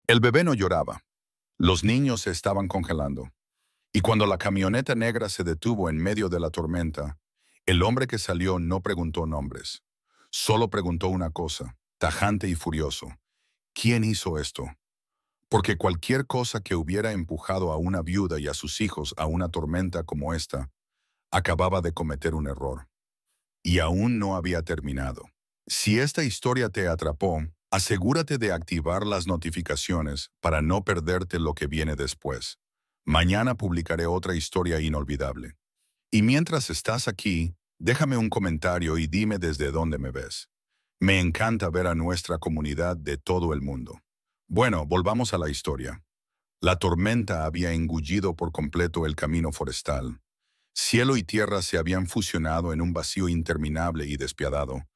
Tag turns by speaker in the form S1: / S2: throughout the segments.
S1: El bebé no lloraba. Los niños se estaban congelando. Y cuando la camioneta negra se detuvo en medio de la tormenta, el hombre que salió no preguntó nombres. Solo preguntó una cosa, tajante y furioso. ¿Quién hizo esto? Porque cualquier cosa que hubiera empujado a una viuda y a sus hijos a una tormenta como esta, acababa de cometer un error. Y aún no había terminado. Si esta historia te atrapó, asegúrate de activar las notificaciones para no perderte lo que viene después. Mañana publicaré otra historia inolvidable. Y mientras estás aquí, déjame un comentario y dime desde dónde me ves. Me encanta ver a nuestra comunidad de todo el mundo. Bueno, volvamos a la historia. La tormenta había engullido por completo el camino forestal. Cielo y tierra se habían fusionado en un vacío interminable y despiadado,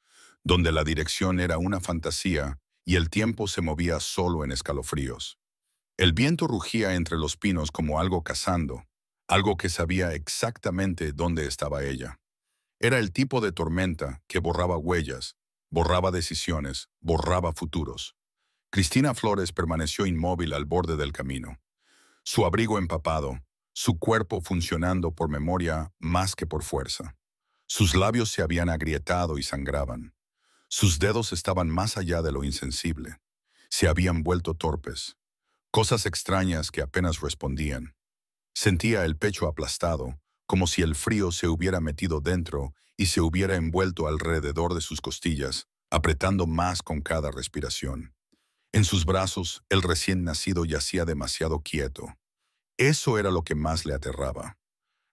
S1: donde la dirección era una fantasía y el tiempo se movía solo en escalofríos. El viento rugía entre los pinos como algo cazando, algo que sabía exactamente dónde estaba ella. Era el tipo de tormenta que borraba huellas, borraba decisiones, borraba futuros. Cristina Flores permaneció inmóvil al borde del camino, su abrigo empapado, su cuerpo funcionando por memoria más que por fuerza. Sus labios se habían agrietado y sangraban. Sus dedos estaban más allá de lo insensible. Se habían vuelto torpes. Cosas extrañas que apenas respondían. Sentía el pecho aplastado, como si el frío se hubiera metido dentro y se hubiera envuelto alrededor de sus costillas, apretando más con cada respiración. En sus brazos, el recién nacido yacía demasiado quieto. Eso era lo que más le aterraba.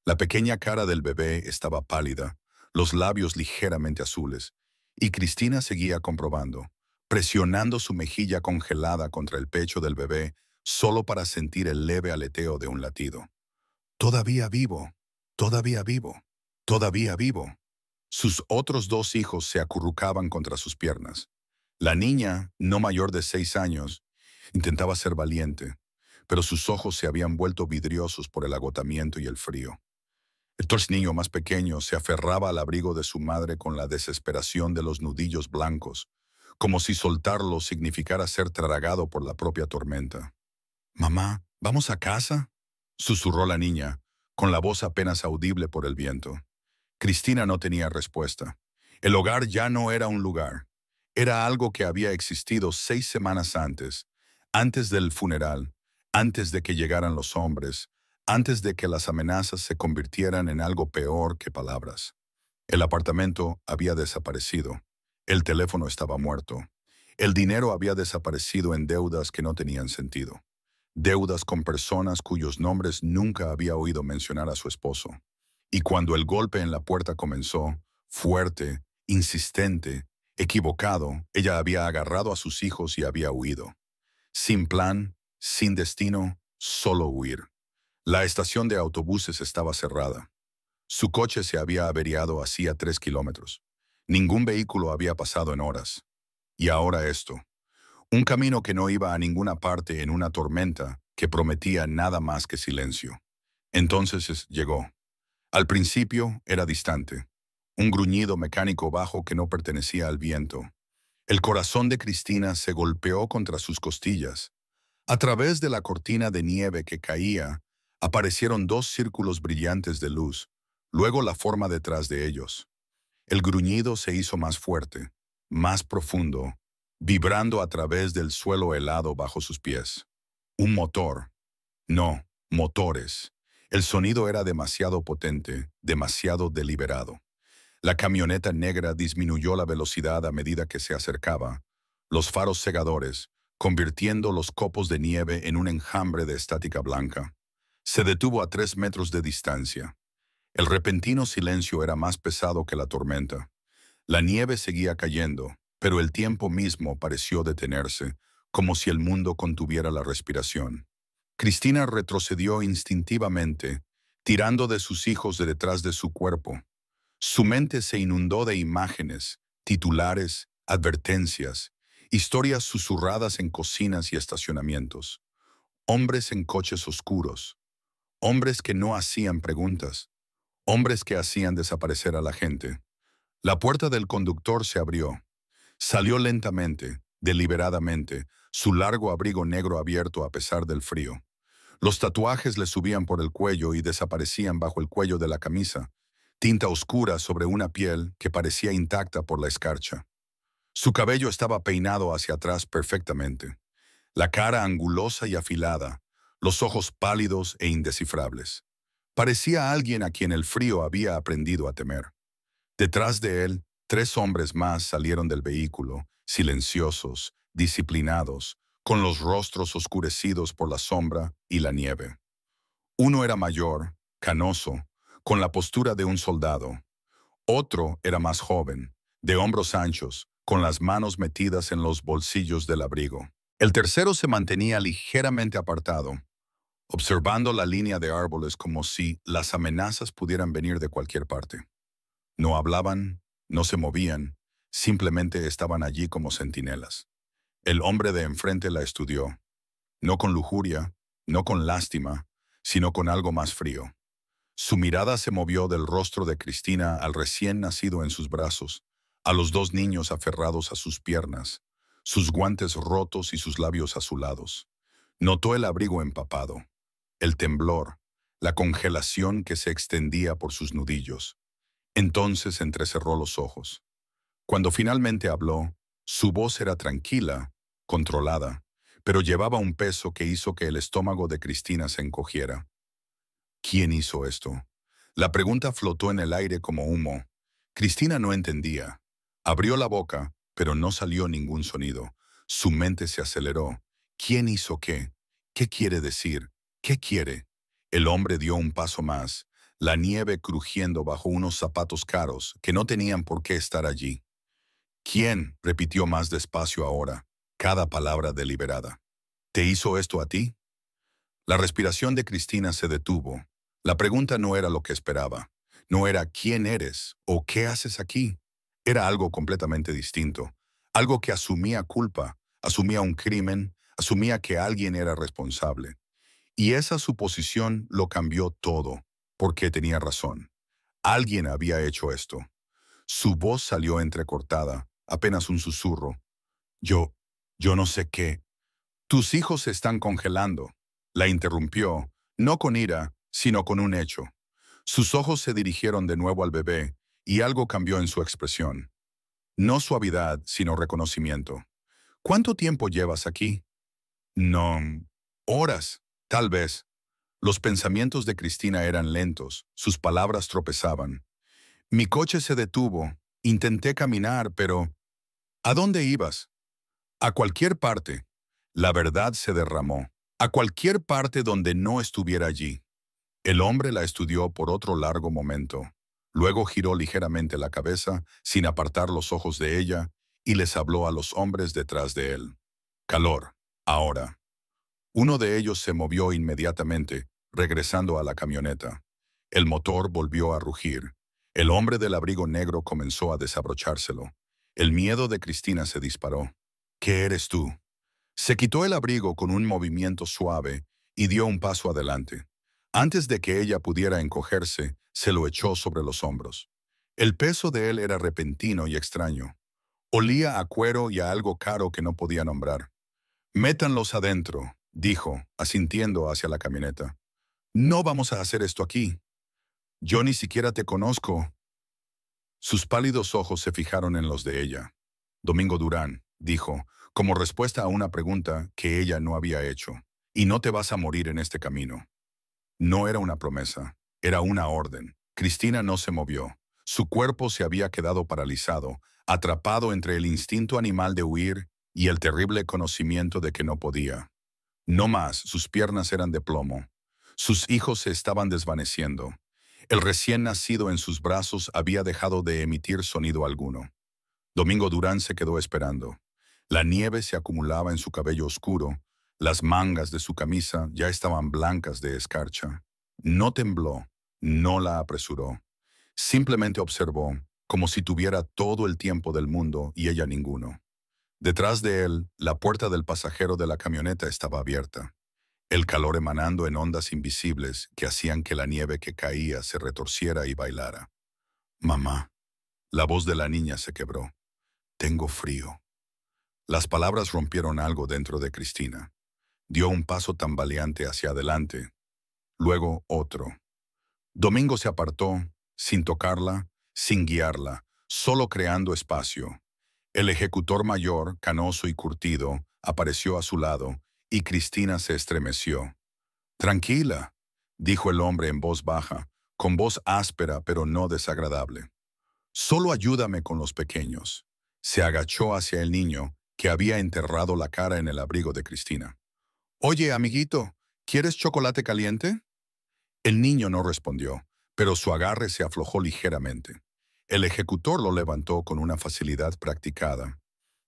S1: La pequeña cara del bebé estaba pálida, los labios ligeramente azules, y Cristina seguía comprobando, presionando su mejilla congelada contra el pecho del bebé solo para sentir el leve aleteo de un latido. Todavía vivo, todavía vivo, todavía vivo. Sus otros dos hijos se acurrucaban contra sus piernas. La niña, no mayor de 6 años, intentaba ser valiente, pero sus ojos se habían vuelto vidriosos por el agotamiento y el frío. El niño más pequeño se aferraba al abrigo de su madre con la desesperación de los nudillos blancos, como si soltarlo significara ser tragado por la propia tormenta. «Mamá, ¿vamos a casa?», susurró la niña, con la voz apenas audible por el viento. Cristina no tenía respuesta. El hogar ya no era un lugar. Era algo que había existido 6 semanas antes del funeral, antes de que llegaran los hombres, antes de que las amenazas se convirtieran en algo peor que palabras. El apartamento había desaparecido. El teléfono estaba muerto. El dinero había desaparecido en deudas que no tenían sentido. Deudas con personas cuyos nombres nunca había oído mencionar a su esposo. Y cuando el golpe en la puerta comenzó, fuerte, insistente, equivocado, ella había agarrado a sus hijos y había huido. Sin plan, sin destino, solo huir. La estación de autobuses estaba cerrada. Su coche se había averiado hacía 3 kilómetros. Ningún vehículo había pasado en horas. Y ahora esto. Un camino que no iba a ninguna parte en una tormenta que prometía nada más que silencio. Entonces llegó. Al principio era distante. Un gruñido mecánico bajo que no pertenecía al viento. El corazón de Cristina se golpeó contra sus costillas. A través de la cortina de nieve que caía, aparecieron dos círculos brillantes de luz, luego la forma detrás de ellos. El gruñido se hizo más fuerte, más profundo, vibrando a través del suelo helado bajo sus pies. Un motor. No, motores. El sonido era demasiado potente, demasiado deliberado. La camioneta negra disminuyó la velocidad a medida que se acercaba, los faros cegadores, convirtiendo los copos de nieve en un enjambre de estática blanca. Se detuvo a 3 metros de distancia. El repentino silencio era más pesado que la tormenta. La nieve seguía cayendo, pero el tiempo mismo pareció detenerse, como si el mundo contuviera la respiración. Cristina retrocedió instintivamente, tirando de sus hijos de detrás de su cuerpo. Su mente se inundó de imágenes, titulares, advertencias, historias susurradas en cocinas y estacionamientos. Hombres en coches oscuros. Hombres que no hacían preguntas. Hombres que hacían desaparecer a la gente. La puerta del conductor se abrió. Salió lentamente, deliberadamente, su largo abrigo negro abierto a pesar del frío. Los tatuajes le subían por el cuello y desaparecían bajo el cuello de la camisa, tinta oscura sobre una piel que parecía intacta por la escarcha. Su cabello estaba peinado hacia atrás perfectamente, la cara angulosa y afilada, los ojos pálidos e indescifrables. Parecía alguien a quien el frío había aprendido a temer. Detrás de él, 3 hombres más salieron del vehículo, silenciosos, disciplinados, con los rostros oscurecidos por la sombra y la nieve. Uno era mayor, canoso, con la postura de un soldado. Otro era más joven, de hombros anchos, con las manos metidas en los bolsillos del abrigo. El tercero se mantenía ligeramente apartado, observando la línea de árboles como si las amenazas pudieran venir de cualquier parte. No hablaban, no se movían, simplemente estaban allí como centinelas. El hombre de enfrente la estudió, no con lujuria, no con lástima, sino con algo más frío. Su mirada se movió del rostro de Cristina al recién nacido en sus brazos, a los 2 niños aferrados a sus piernas, sus guantes rotos y sus labios azulados. Notó el abrigo empapado, el temblor, la congelación que se extendía por sus nudillos. Entonces entrecerró los ojos. Cuando finalmente habló, su voz era tranquila, controlada, pero llevaba un peso que hizo que el estómago de Cristina se encogiera. ¿Quién hizo esto? La pregunta flotó en el aire como humo. Cristina no entendía. Abrió la boca, pero no salió ningún sonido. Su mente se aceleró. ¿Quién hizo qué? ¿Qué quiere decir? ¿Qué quiere? El hombre dio un paso más, la nieve crujiendo bajo unos zapatos caros que no tenían por qué estar allí. ¿Quién? Repitió más despacio ahora, cada palabra deliberada. ¿Te hizo esto a ti? La respiración de Cristina se detuvo. La pregunta no era lo que esperaba. No era ¿quién eres? ¿O qué haces aquí? Era algo completamente distinto. Algo que asumía culpa, asumía un crimen, asumía que alguien era responsable. Y esa suposición lo cambió todo, porque tenía razón. Alguien había hecho esto. Su voz salió entrecortada, apenas un susurro. Yo, yo no sé qué. Tus hijos se están congelando. La interrumpió, no con ira, sino con un hecho. Sus ojos se dirigieron de nuevo al bebé, y algo cambió en su expresión. No suavidad, sino reconocimiento. ¿Cuánto tiempo llevas aquí? No, horas, tal vez. Los pensamientos de Cristina eran lentos, sus palabras tropezaban. Mi coche se detuvo, intenté caminar, pero... ¿A dónde ibas? A cualquier parte. La verdad se derramó. A cualquier parte donde no estuviera allí. El hombre la estudió por otro largo momento. Luego giró ligeramente la cabeza, sin apartar los ojos de ella, y les habló a los hombres detrás de él. Calor. Ahora. Uno de ellos se movió inmediatamente, regresando a la camioneta. El motor volvió a rugir. El hombre del abrigo negro comenzó a desabrochárselo. El miedo de Cristina se disparó. ¿Qué eres tú? Se quitó el abrigo con un movimiento suave y dio un paso adelante. Antes de que ella pudiera encogerse, se lo echó sobre los hombros. El peso de él era repentino y extraño. Olía a cuero y a algo caro que no podía nombrar. Métanlos adentro, dijo, asintiendo hacia la camioneta. No vamos a hacer esto aquí. Yo ni siquiera te conozco. Sus pálidos ojos se fijaron en los de ella. Domingo Durán, dijo, como respuesta a una pregunta que ella no había hecho. Y no te vas a morir en este camino. No era una promesa, era una orden. Cristina no se movió. Su cuerpo se había quedado paralizado, atrapado entre el instinto animal de huir y el terrible conocimiento de que no podía. No más, sus piernas eran de plomo. Sus hijos se estaban desvaneciendo. El recién nacido en sus brazos había dejado de emitir sonido alguno. Domingo Durán se quedó esperando. La nieve se acumulaba en su cabello oscuro. Las mangas de su camisa ya estaban blancas de escarcha. No tembló, no la apresuró. Simplemente observó, como si tuviera todo el tiempo del mundo y ella ninguno. Detrás de él, la puerta del pasajero de la camioneta estaba abierta, el calor emanando en ondas invisibles que hacían que la nieve que caía se retorciera y bailara. Mamá. La voz de la niña se quebró. Tengo frío. Las palabras rompieron algo dentro de Cristina. Dio un paso tambaleante hacia adelante, luego otro. Domingo se apartó, sin tocarla, sin guiarla, solo creando espacio. El ejecutor mayor, canoso y curtido, apareció a su lado, y Cristina se estremeció. «Tranquila», dijo el hombre en voz baja, con voz áspera pero no desagradable. «Solo ayúdame con los pequeños». Se agachó hacia el niño, que había enterrado la cara en el abrigo de Cristina. «Oye, amiguito, ¿quieres chocolate caliente?» El niño no respondió, pero su agarre se aflojó ligeramente. El ejecutor lo levantó con una facilidad practicada,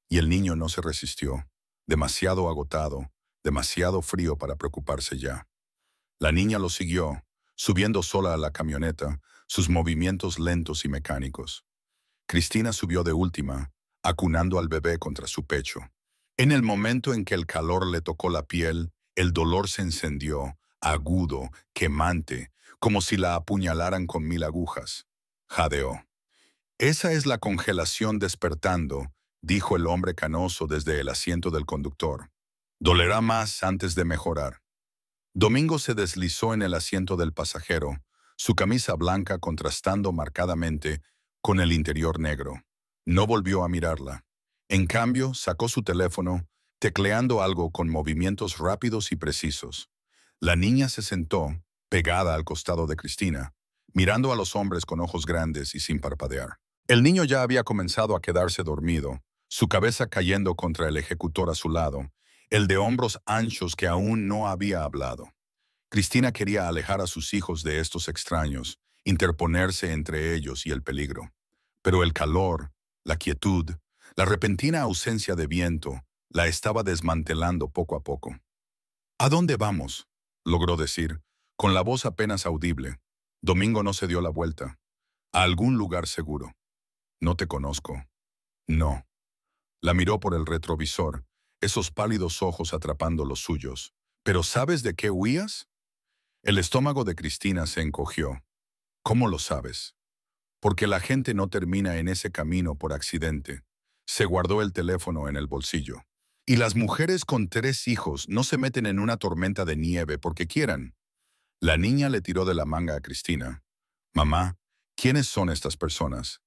S1: y el niño no se resistió, demasiado agotado, demasiado frío para preocuparse ya. La niña lo siguió, subiendo sola a la camioneta, sus movimientos lentos y mecánicos. Cristina subió de última, acunando al bebé contra su pecho. En el momento en que el calor le tocó la piel, el dolor se encendió, agudo, quemante, como si la apuñalaran con 1000 agujas. Jadeó. «Esa es la congelación despertando», dijo el hombre canoso desde el asiento del conductor. «Dolerá más antes de mejorar». Domingo se deslizó en el asiento del pasajero, su camisa blanca contrastando marcadamente con el interior negro. No volvió a mirarla. En cambio, sacó su teléfono, tecleando algo con movimientos rápidos y precisos. La niña se sentó, pegada al costado de Cristina, mirando a los hombres con ojos grandes y sin parpadear. El niño ya había comenzado a quedarse dormido, su cabeza cayendo contra el ejecutor a su lado, el de hombros anchos que aún no había hablado. Cristina quería alejar a sus hijos de estos extraños, interponerse entre ellos y el peligro. Pero el calor, la quietud, la repentina ausencia de viento, la estaba desmantelando poco a poco. «¿A dónde vamos?», logró decir, con la voz apenas audible. Domingo no se dio la vuelta. «A algún lugar seguro». «No te conozco». «No». La miró por el retrovisor, esos pálidos ojos atrapando los suyos. «¿Pero sabes de qué huías?». El estómago de Cristina se encogió. «¿Cómo lo sabes?». «Porque la gente no termina en ese camino por accidente». Se guardó el teléfono en el bolsillo. «Y las mujeres con 3 hijos no se meten en una tormenta de nieve porque quieran». La niña le tiró de la manga a Cristina. «Mamá, ¿quiénes son estas personas?».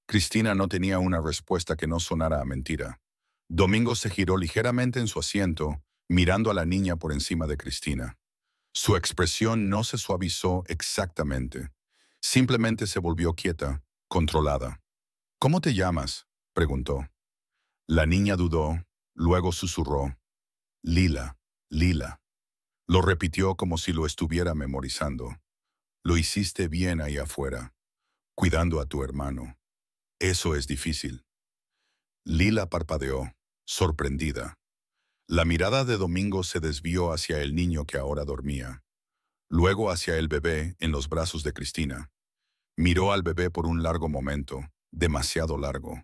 S1: Cristina no tenía una respuesta que no sonara a mentira. Domingo se giró ligeramente en su asiento, mirando a la niña por encima de Cristina. Su expresión no se suavizó exactamente. Simplemente se volvió quieta, controlada. «¿Cómo te llamas?», preguntó. La niña dudó, luego susurró. «Lila, Lila». Lo repitió como si lo estuviera memorizando. «Lo hiciste bien ahí afuera, cuidando a tu hermano. Eso es difícil». Lila parpadeó, sorprendida. La mirada de Domingo se desvió hacia el niño que ahora dormía, luego hacia el bebé en los brazos de Cristina. Miró al bebé por un largo momento, demasiado largo.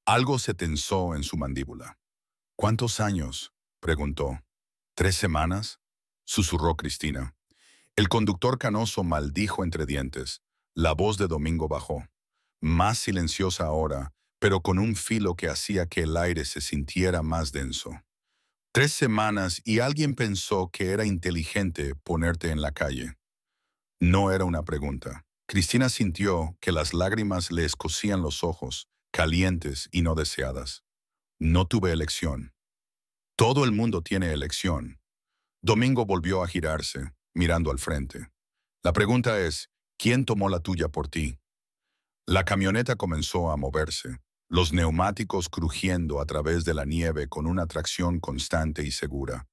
S1: Algo se tensó en su mandíbula. «¿Cuántos años?», preguntó. «¿3 semanas?», susurró Cristina. El conductor canoso maldijo entre dientes. La voz de Domingo bajó, más silenciosa ahora, pero con un filo que hacía que el aire se sintiera más denso. «3 semanas y alguien pensó que era inteligente ponerte en la calle». No era una pregunta. Cristina sintió que las lágrimas le escocían los ojos, calientes y no deseadas. «No tuve elección». «Todo el mundo tiene elección». Domingo volvió a girarse, mirando al frente. «La pregunta es, ¿quién tomó la tuya por ti?». La camioneta comenzó a moverse, los neumáticos crujiendo a través de la nieve con una tracción constante y segura.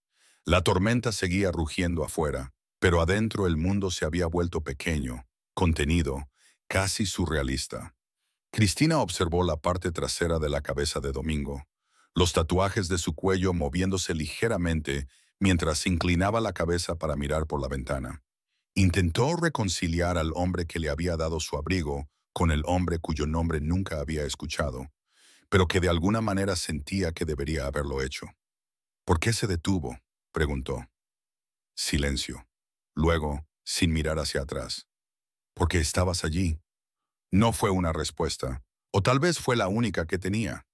S1: La tormenta seguía rugiendo afuera, pero adentro el mundo se había vuelto pequeño, contenido, casi surrealista. Cristina observó la parte trasera de la cabeza de Domingo, los tatuajes de su cuello moviéndose ligeramente mientras inclinaba la cabeza para mirar por la ventana. Intentó reconciliar al hombre que le había dado su abrigo con el hombre cuyo nombre nunca había escuchado, pero que de alguna manera sentía que debería haberlo hecho. «¿Por qué se detuvo?», preguntó. Silencio. Luego, sin mirar hacia atrás. «Porque estabas allí». No fue una respuesta, o tal vez fue la única que tenía.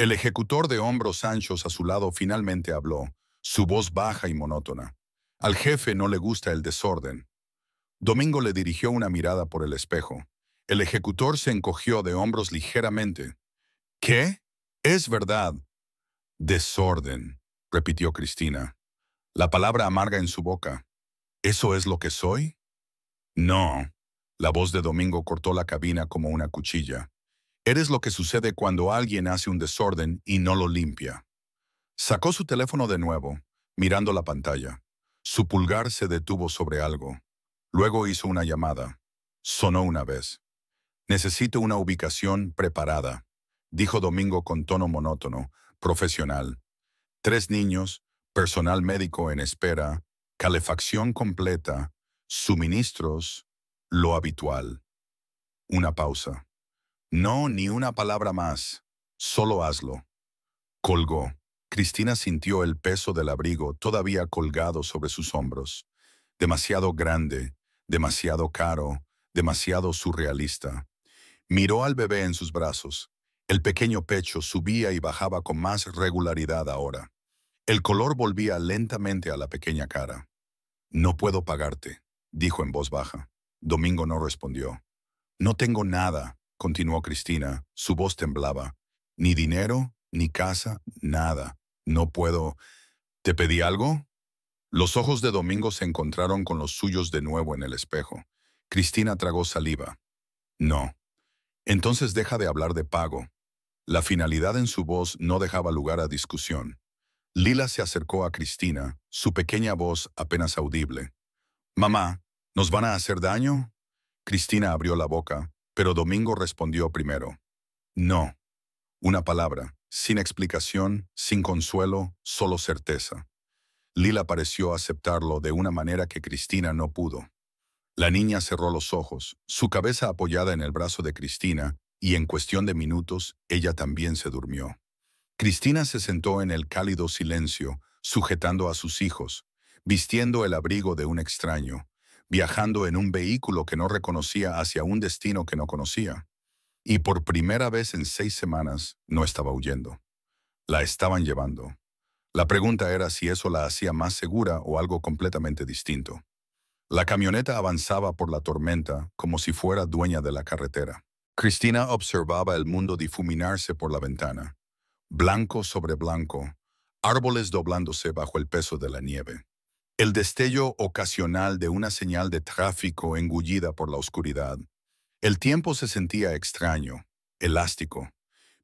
S1: El ejecutor de hombros anchos a su lado finalmente habló, su voz baja y monótona. Al jefe no le gusta el desorden. Domingo le dirigió una mirada por el espejo. El ejecutor se encogió de hombros ligeramente. ¿Qué? Es verdad. Desorden, repitió Cristina. La palabra amarga en su boca. ¿Eso es lo que soy? No. La voz de Domingo cortó la cabina como una cuchilla. Eres lo que sucede cuando alguien hace un desorden y no lo limpia. Sacó su teléfono de nuevo, mirando la pantalla. Su pulgar se detuvo sobre algo. Luego hizo una llamada. Sonó una vez. Necesito una ubicación preparada, dijo Domingo con tono monótono, profesional. 3 niños, personal médico en espera, calefacción completa, suministros, lo habitual. Una pausa. No, ni una palabra más. Solo hazlo. Colgó. Cristina sintió el peso del abrigo todavía colgado sobre sus hombros. Demasiado grande, demasiado caro, demasiado surrealista. Miró al bebé en sus brazos. El pequeño pecho subía y bajaba con más regularidad ahora. El color volvía lentamente a la pequeña cara. No puedo pagarte, dijo en voz baja. Domingo no respondió. No tengo nada, continuó Cristina. Su voz temblaba. Ni dinero, ni casa, nada. No puedo. ¿Te pedí algo? Los ojos de Domingo se encontraron con los suyos de nuevo en el espejo. Cristina tragó saliva. No. Entonces deja de hablar de pago. La finalidad en su voz no dejaba lugar a discusión. Lila se acercó a Cristina, su pequeña voz apenas audible. «Mamá, ¿nos van a hacer daño?» Cristina abrió la boca, pero Domingo respondió primero. «No». Una palabra, sin explicación, sin consuelo, solo certeza. Lila pareció aceptarlo de una manera que Cristina no pudo. La niña cerró los ojos, su cabeza apoyada en el brazo de Cristina, y en cuestión de minutos, ella también se durmió. Cristina se sentó en el cálido silencio, sujetando a sus hijos, vistiendo el abrigo de un extraño, viajando en un vehículo que no reconocía hacia un destino que no conocía. Y por primera vez en 6 semanas no estaba huyendo. La estaban llevando. La pregunta era si eso la hacía más segura o algo completamente distinto. La camioneta avanzaba por la tormenta como si fuera dueña de la carretera. Cristina observaba el mundo difuminarse por la ventana. Blanco sobre blanco, árboles doblándose bajo el peso de la nieve. El destello ocasional de una señal de tráfico engullida por la oscuridad. El tiempo se sentía extraño, elástico.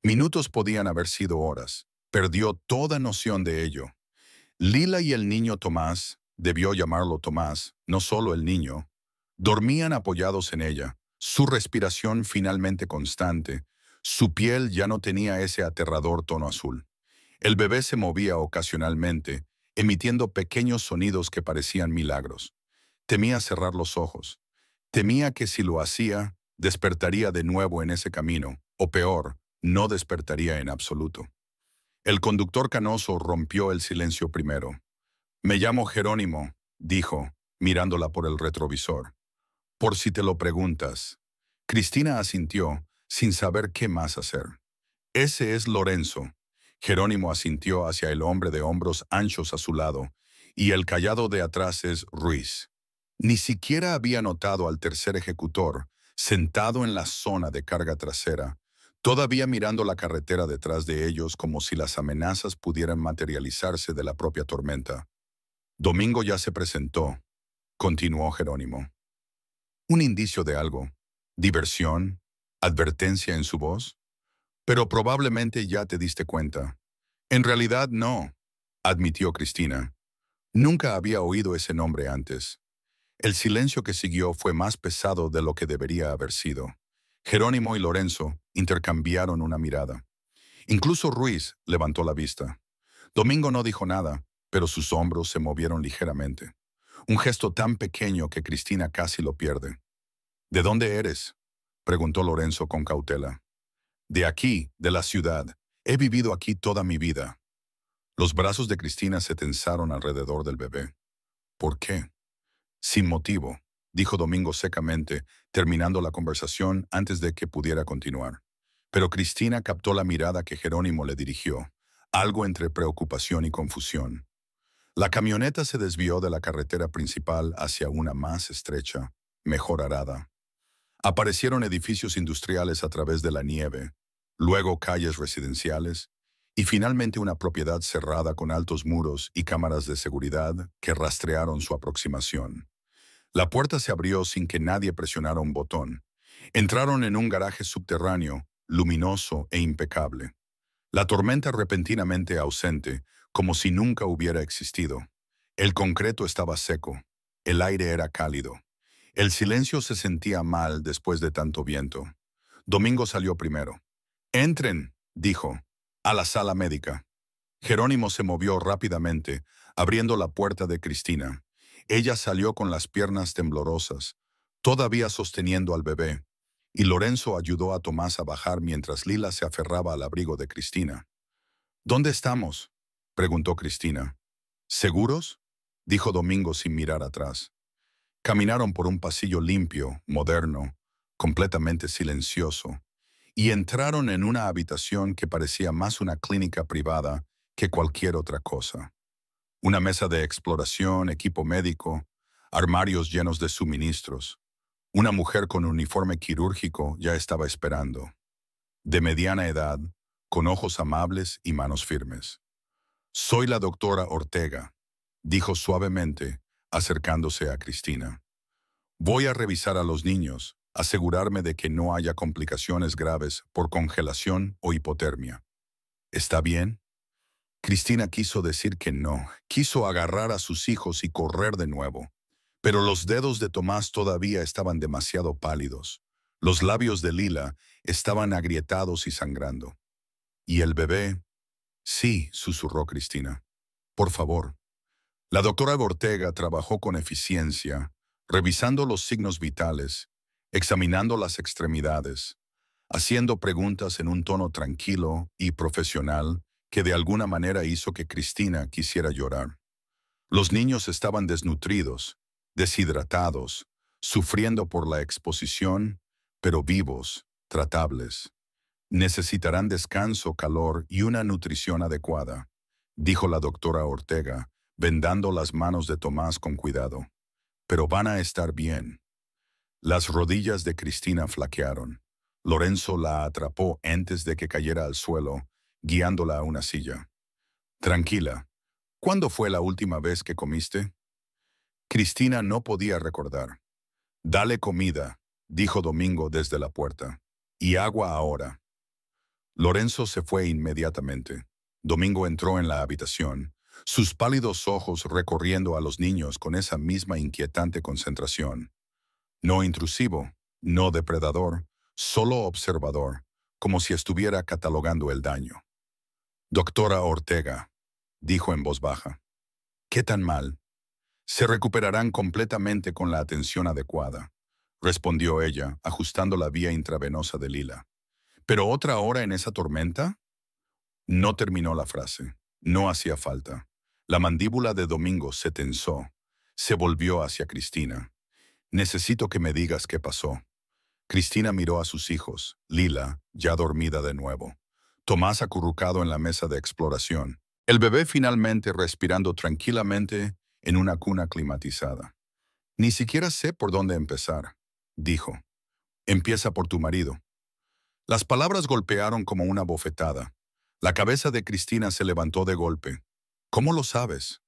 S1: Minutos podían haber sido horas. Perdió toda noción de ello. Lila y el niño Tomás, debió llamarlo Tomás, no solo el niño, dormían apoyados en ella, su respiración finalmente constante. Su piel ya no tenía ese aterrador tono azul. El bebé se movía ocasionalmente, emitiendo pequeños sonidos que parecían milagros. Temía cerrar los ojos. Temía que si lo hacía, despertaría de nuevo en ese camino, o peor, no despertaría en absoluto. El conductor canoso rompió el silencio primero. «Me llamo Jerónimo», dijo, mirándola por el retrovisor. «Por si te lo preguntas». Cristina asintió, sin saber qué más hacer. «Ese es Lorenzo». Jerónimo asintió hacia el hombre de hombros anchos a su lado, y el callado de atrás es Ruiz. Ni siquiera había notado al tercer ejecutor, sentado en la zona de carga trasera, todavía mirando la carretera detrás de ellos como si las amenazas pudieran materializarse de la propia tormenta. «Domingo ya se presentó», continuó Jerónimo. Un indicio de algo. Diversión, advertencia en su voz. «Pero probablemente ya te diste cuenta». «En realidad no», admitió Cristina. Nunca había oído ese nombre antes. El silencio que siguió fue más pesado de lo que debería haber sido. Jerónimo y Lorenzo intercambiaron una mirada. Incluso Ruiz levantó la vista. Domingo no dijo nada, pero sus hombros se movieron ligeramente. Un gesto tan pequeño que Cristina casi lo pierde. «¿De dónde eres?», preguntó Lorenzo con cautela. «De aquí, de la ciudad. He vivido aquí toda mi vida». Los brazos de Cristina se tensaron alrededor del bebé. «¿Por qué?» «Sin motivo», dijo Domingo secamente, terminando la conversación antes de que pudiera continuar. Pero Cristina captó la mirada que Jerónimo le dirigió, algo entre preocupación y confusión. La camioneta se desvió de la carretera principal hacia una más estrecha, mejor arada. Aparecieron edificios industriales a través de la nieve, luego calles residenciales, y finalmente una propiedad cerrada con altos muros y cámaras de seguridad que rastrearon su aproximación. La puerta se abrió sin que nadie presionara un botón. Entraron en un garaje subterráneo, luminoso e impecable. La tormenta repentinamente ausente, como si nunca hubiera existido. El concreto estaba seco. El aire era cálido. El silencio se sentía mal después de tanto viento. Domingo salió primero. «Entren», dijo, «a la sala médica». Jerónimo se movió rápidamente, abriendo la puerta de Cristina. Ella salió con las piernas temblorosas, todavía sosteniendo al bebé, y Lorenzo ayudó a Tomás a bajar mientras Lila se aferraba al abrigo de Cristina. «¿Dónde estamos?», preguntó Cristina. «¿Seguros?», dijo Domingo sin mirar atrás. Caminaron por un pasillo limpio, moderno, completamente silencioso, y entraron en una habitación que parecía más una clínica privada que cualquier otra cosa. Una mesa de exploración, equipo médico, armarios llenos de suministros. Una mujer con uniforme quirúrgico ya estaba esperando. De mediana edad, con ojos amables y manos firmes. «Soy la doctora Ortega», dijo suavemente, acercándose a Cristina. «Voy a revisar a los niños, asegurarme de que no haya complicaciones graves por congelación o hipotermia. ¿Está bien?». Cristina quiso decir que no, quiso agarrar a sus hijos y correr de nuevo. Pero los dedos de Tomás todavía estaban demasiado pálidos. Los labios de Lila estaban agrietados y sangrando. «¿Y el bebé?». «Sí», susurró Cristina. «Por favor». La doctora Ortega trabajó con eficiencia, revisando los signos vitales, examinando las extremidades, haciendo preguntas en un tono tranquilo y profesional que de alguna manera hizo que Cristina quisiera llorar. Los niños estaban desnutridos, deshidratados, sufriendo por la exposición, pero vivos, tratables. «Necesitarán descanso, calor y una nutrición adecuada», dijo la doctora Ortega, vendando las manos de Tomás con cuidado. «Pero van a estar bien». Las rodillas de Cristina flaquearon. Lorenzo la atrapó antes de que cayera al suelo, guiándola a una silla. «Tranquila. ¿Cuándo fue la última vez que comiste?». Cristina no podía recordar. «Dale comida», dijo Domingo desde la puerta. «Y agua ahora». Lorenzo se fue inmediatamente. Domingo entró en la habitación, sus pálidos ojos recorriendo a los niños con esa misma inquietante concentración. No intrusivo, no depredador, solo observador, como si estuviera catalogando el daño. «Doctora Ortega», dijo en voz baja. «¿Qué tan mal?». «Se recuperarán completamente con la atención adecuada», respondió ella, ajustando la vía intravenosa de Lila. «¿Pero otra hora en esa tormenta?». No terminó la frase. No hacía falta. La mandíbula de Domingo se tensó. Se volvió hacia Cristina. «Necesito que me digas qué pasó». Cristina miró a sus hijos, Lila, ya dormida de nuevo. Tomás acurrucado en la mesa de exploración. El bebé finalmente respirando tranquilamente en una cuna climatizada. «Ni siquiera sé por dónde empezar», dijo. «Empieza por tu marido». Las palabras golpearon como una bofetada. La cabeza de Cristina se levantó de golpe. «¿Cómo lo sabes?».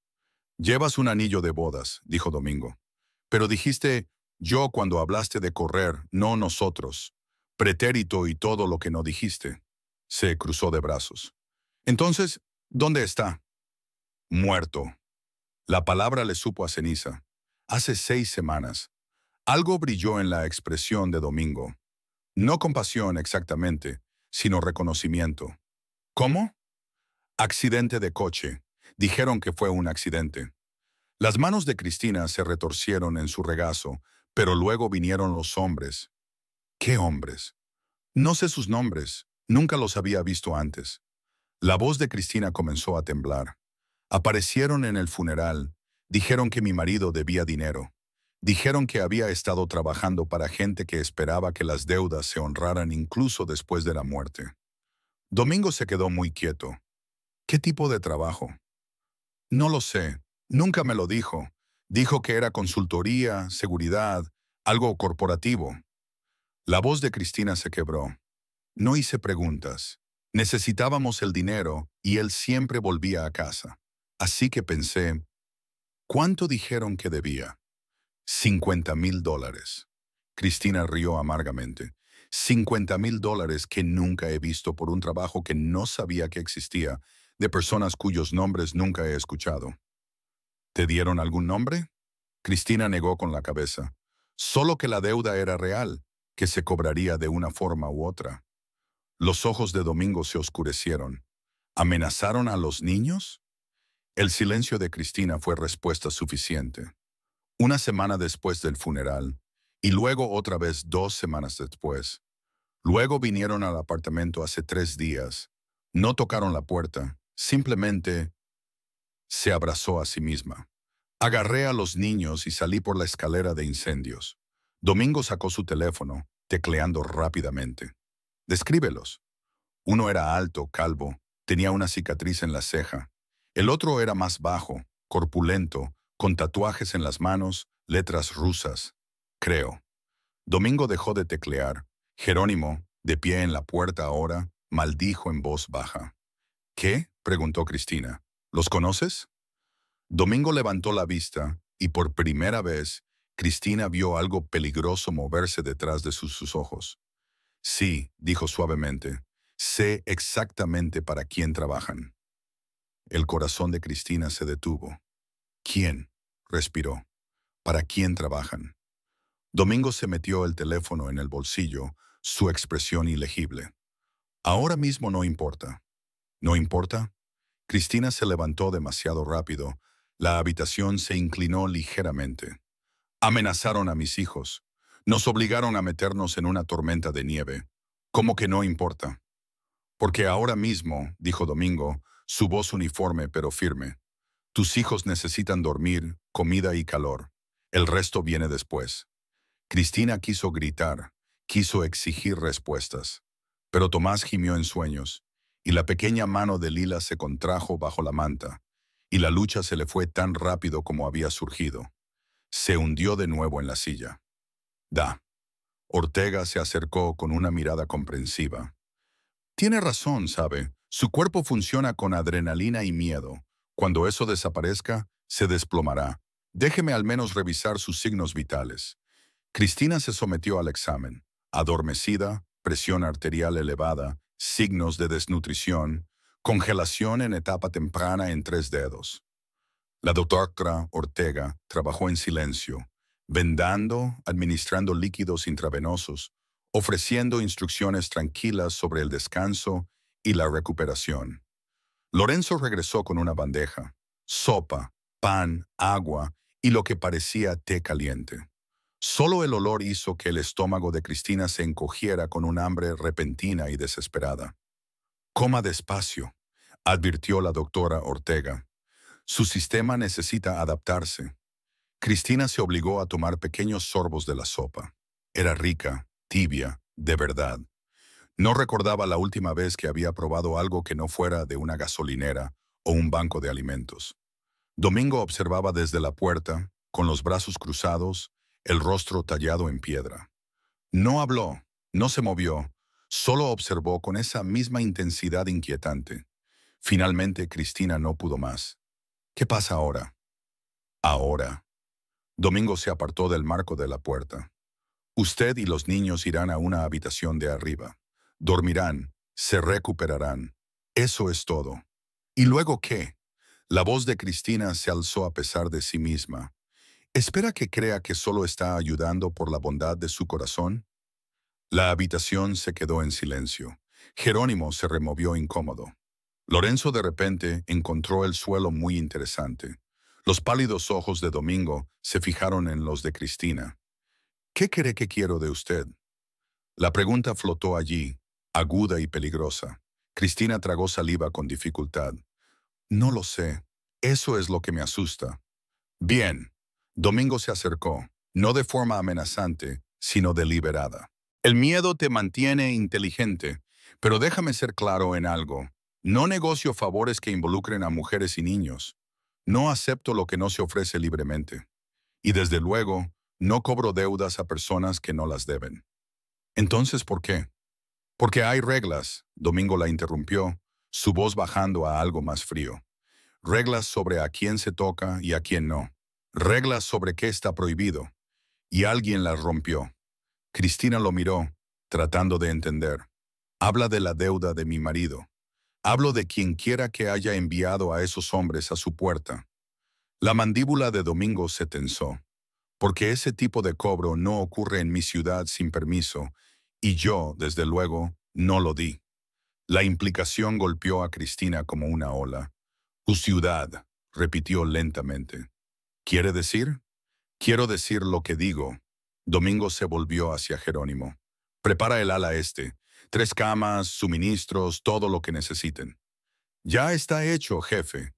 S1: «Llevas un anillo de bodas», dijo Domingo. «Pero dijiste yo cuando hablaste de correr, no nosotros. Pretérito y todo lo que no dijiste». Se cruzó de brazos. «Entonces, ¿dónde está?». «Muerto». La palabra le supo a ceniza. «Hace 6 semanas». Algo brilló en la expresión de Domingo. No compasión exactamente, sino reconocimiento. «¿Cómo?». «Accidente de coche». Dijeron que fue un accidente. Las manos de Cristina se retorcieron en su regazo, pero luego vinieron los hombres. «¿Qué hombres?». «No sé sus nombres. Nunca los había visto antes». La voz de Cristina comenzó a temblar. «Aparecieron en el funeral. Dijeron que mi marido debía dinero. Dijeron que había estado trabajando para gente que esperaba que las deudas se honraran incluso después de la muerte. Domingo se quedó muy quieto. ¿Qué tipo de trabajo? No lo sé. Nunca me lo dijo. Dijo que era consultoría, seguridad, algo corporativo. La voz de Cristina se quebró. No hice preguntas. Necesitábamos el dinero y él siempre volvía a casa. Así que pensé, ¿cuánto dijeron que debía? $50,000. Cristina rió amargamente. $50,000 que nunca he visto por un trabajo que no sabía que existía, de personas cuyos nombres nunca he escuchado. ¿Te dieron algún nombre? Cristina negó con la cabeza. Solo que la deuda era real, que se cobraría de una forma u otra. Los ojos de Domingo se oscurecieron. ¿Amenazaron a los niños? El silencio de Cristina fue respuesta suficiente. Una semana después del funeral, y luego otra vez 2 semanas después. Luego vinieron al apartamento hace 3 días. No tocaron la puerta, simplemente se abrazó a sí misma. Agarré a los niños y salí por la escalera de incendios. Domingo sacó su teléfono, tecleando rápidamente. Descríbelos. Uno era alto, calvo, tenía una cicatriz en la ceja. El otro era más bajo, corpulento, con tatuajes en las manos, letras rusas. Creo. Domingo dejó de teclear. Jerónimo, de pie en la puerta ahora, maldijo en voz baja. ¿Qué? Preguntó Cristina. ¿Los conoces? Domingo levantó la vista y por primera vez Cristina vio algo peligroso moverse detrás de sus ojos. Sí, dijo suavemente, sé exactamente para quién trabajan. El corazón de Cristina se detuvo. ¿Quién? Respiró. ¿Para quién trabajan? Domingo se metió el teléfono en el bolsillo, su expresión ilegible. Ahora mismo no importa. ¿No importa? Cristina se levantó demasiado rápido. La habitación se inclinó ligeramente. Amenazaron a mis hijos. Nos obligaron a meternos en una tormenta de nieve. ¿Cómo que no importa? Porque ahora mismo, dijo Domingo, su voz uniforme pero firme, tus hijos necesitan dormir, comida y calor. El resto viene después. Cristina quiso gritar, quiso exigir respuestas. Pero Tomás gimió en sueños, y la pequeña mano de Lila se contrajo bajo la manta, y la lucha se le fue tan rápido como había surgido. Se hundió de nuevo en la silla. Da. Ortega se acercó con una mirada comprensiva. Tiene razón, ¿sabe? Su cuerpo funciona con adrenalina y miedo. Cuando eso desaparezca, se desplomará. Déjeme al menos revisar sus signos vitales. Cristina se sometió al examen. Adormecida, presión arterial elevada, signos de desnutrición, congelación en etapa temprana en 3 dedos. La doctora Ortega trabajó en silencio, vendando, administrando líquidos intravenosos, ofreciendo instrucciones tranquilas sobre el descanso y la recuperación. Lorenzo regresó con una bandeja, sopa, pan, agua y lo que parecía té caliente. Solo el olor hizo que el estómago de Cristina se encogiera con un hambre repentina y desesperada. Coma despacio, advirtió la doctora Ortega. Su sistema necesita adaptarse. Cristina se obligó a tomar pequeños sorbos de la sopa. Era rica, tibia, de verdad. No recordaba la última vez que había probado algo que no fuera de una gasolinera o un banco de alimentos. Domingo observaba desde la puerta, con los brazos cruzados, el rostro tallado en piedra. No habló, no se movió, solo observó con esa misma intensidad inquietante. Finalmente Cristina no pudo más. ¿Qué pasa ahora? Ahora. Domingo se apartó del marco de la puerta. Usted y los niños irán a una habitación de arriba. Dormirán, se recuperarán. Eso es todo. ¿Y luego qué? La voz de Cristina se alzó a pesar de sí misma. ¿Espera que crea que solo está ayudando por la bondad de su corazón? La habitación se quedó en silencio. Jerónimo se removió incómodo. Lorenzo de repente encontró el suelo muy interesante. Los pálidos ojos de Domingo se fijaron en los de Cristina. ¿Qué cree que quiero de usted? La pregunta flotó allí, aguda y peligrosa. Cristina tragó saliva con dificultad. No lo sé. Eso es lo que me asusta. Bien. Domingo se acercó. no de forma amenazante, sino deliberada. El miedo te mantiene inteligente, pero déjame ser claro en algo. No negocio favores que involucren a mujeres y niños. No acepto lo que no se ofrece libremente. Y desde luego, no cobro deudas a personas que no las deben. Entonces, ¿por qué? Porque hay reglas, Domingo la interrumpió, su voz bajando a algo más frío. Reglas sobre a quién se toca y a quién no. Reglas sobre qué está prohibido. Y alguien las rompió. Cristina lo miró, tratando de entender. Habla de la deuda de mi marido. Hablo de quien quiera que haya enviado a esos hombres a su puerta. La mandíbula de Domingo se tensó, porque ese tipo de cobro no ocurre en mi ciudad sin permiso, y yo, desde luego, no lo di. La implicación golpeó a Cristina como una ola. Tu ciudad, repitió lentamente. ¿Quiere decir? Quiero decir lo que digo. Domingo se volvió hacia Jerónimo. Prepara el ala este. 3 camas, suministros, todo lo que necesiten. Ya está hecho, jefe.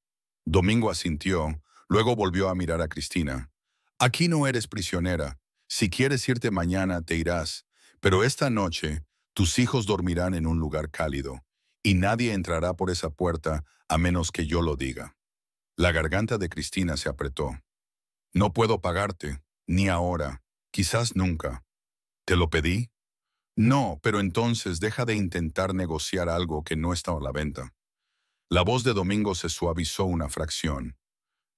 S1: Domingo asintió, luego volvió a mirar a Cristina. Aquí no eres prisionera. Si quieres irte mañana, te irás. Pero esta noche, tus hijos dormirán en un lugar cálido, y nadie entrará por esa puerta a menos que yo lo diga. La garganta de Cristina se apretó. No puedo pagarte, ni ahora, quizás nunca. ¿Te lo pedí? No, pero entonces deja de intentar negociar algo que no está a la venta. La voz de Domingo se suavizó una fracción.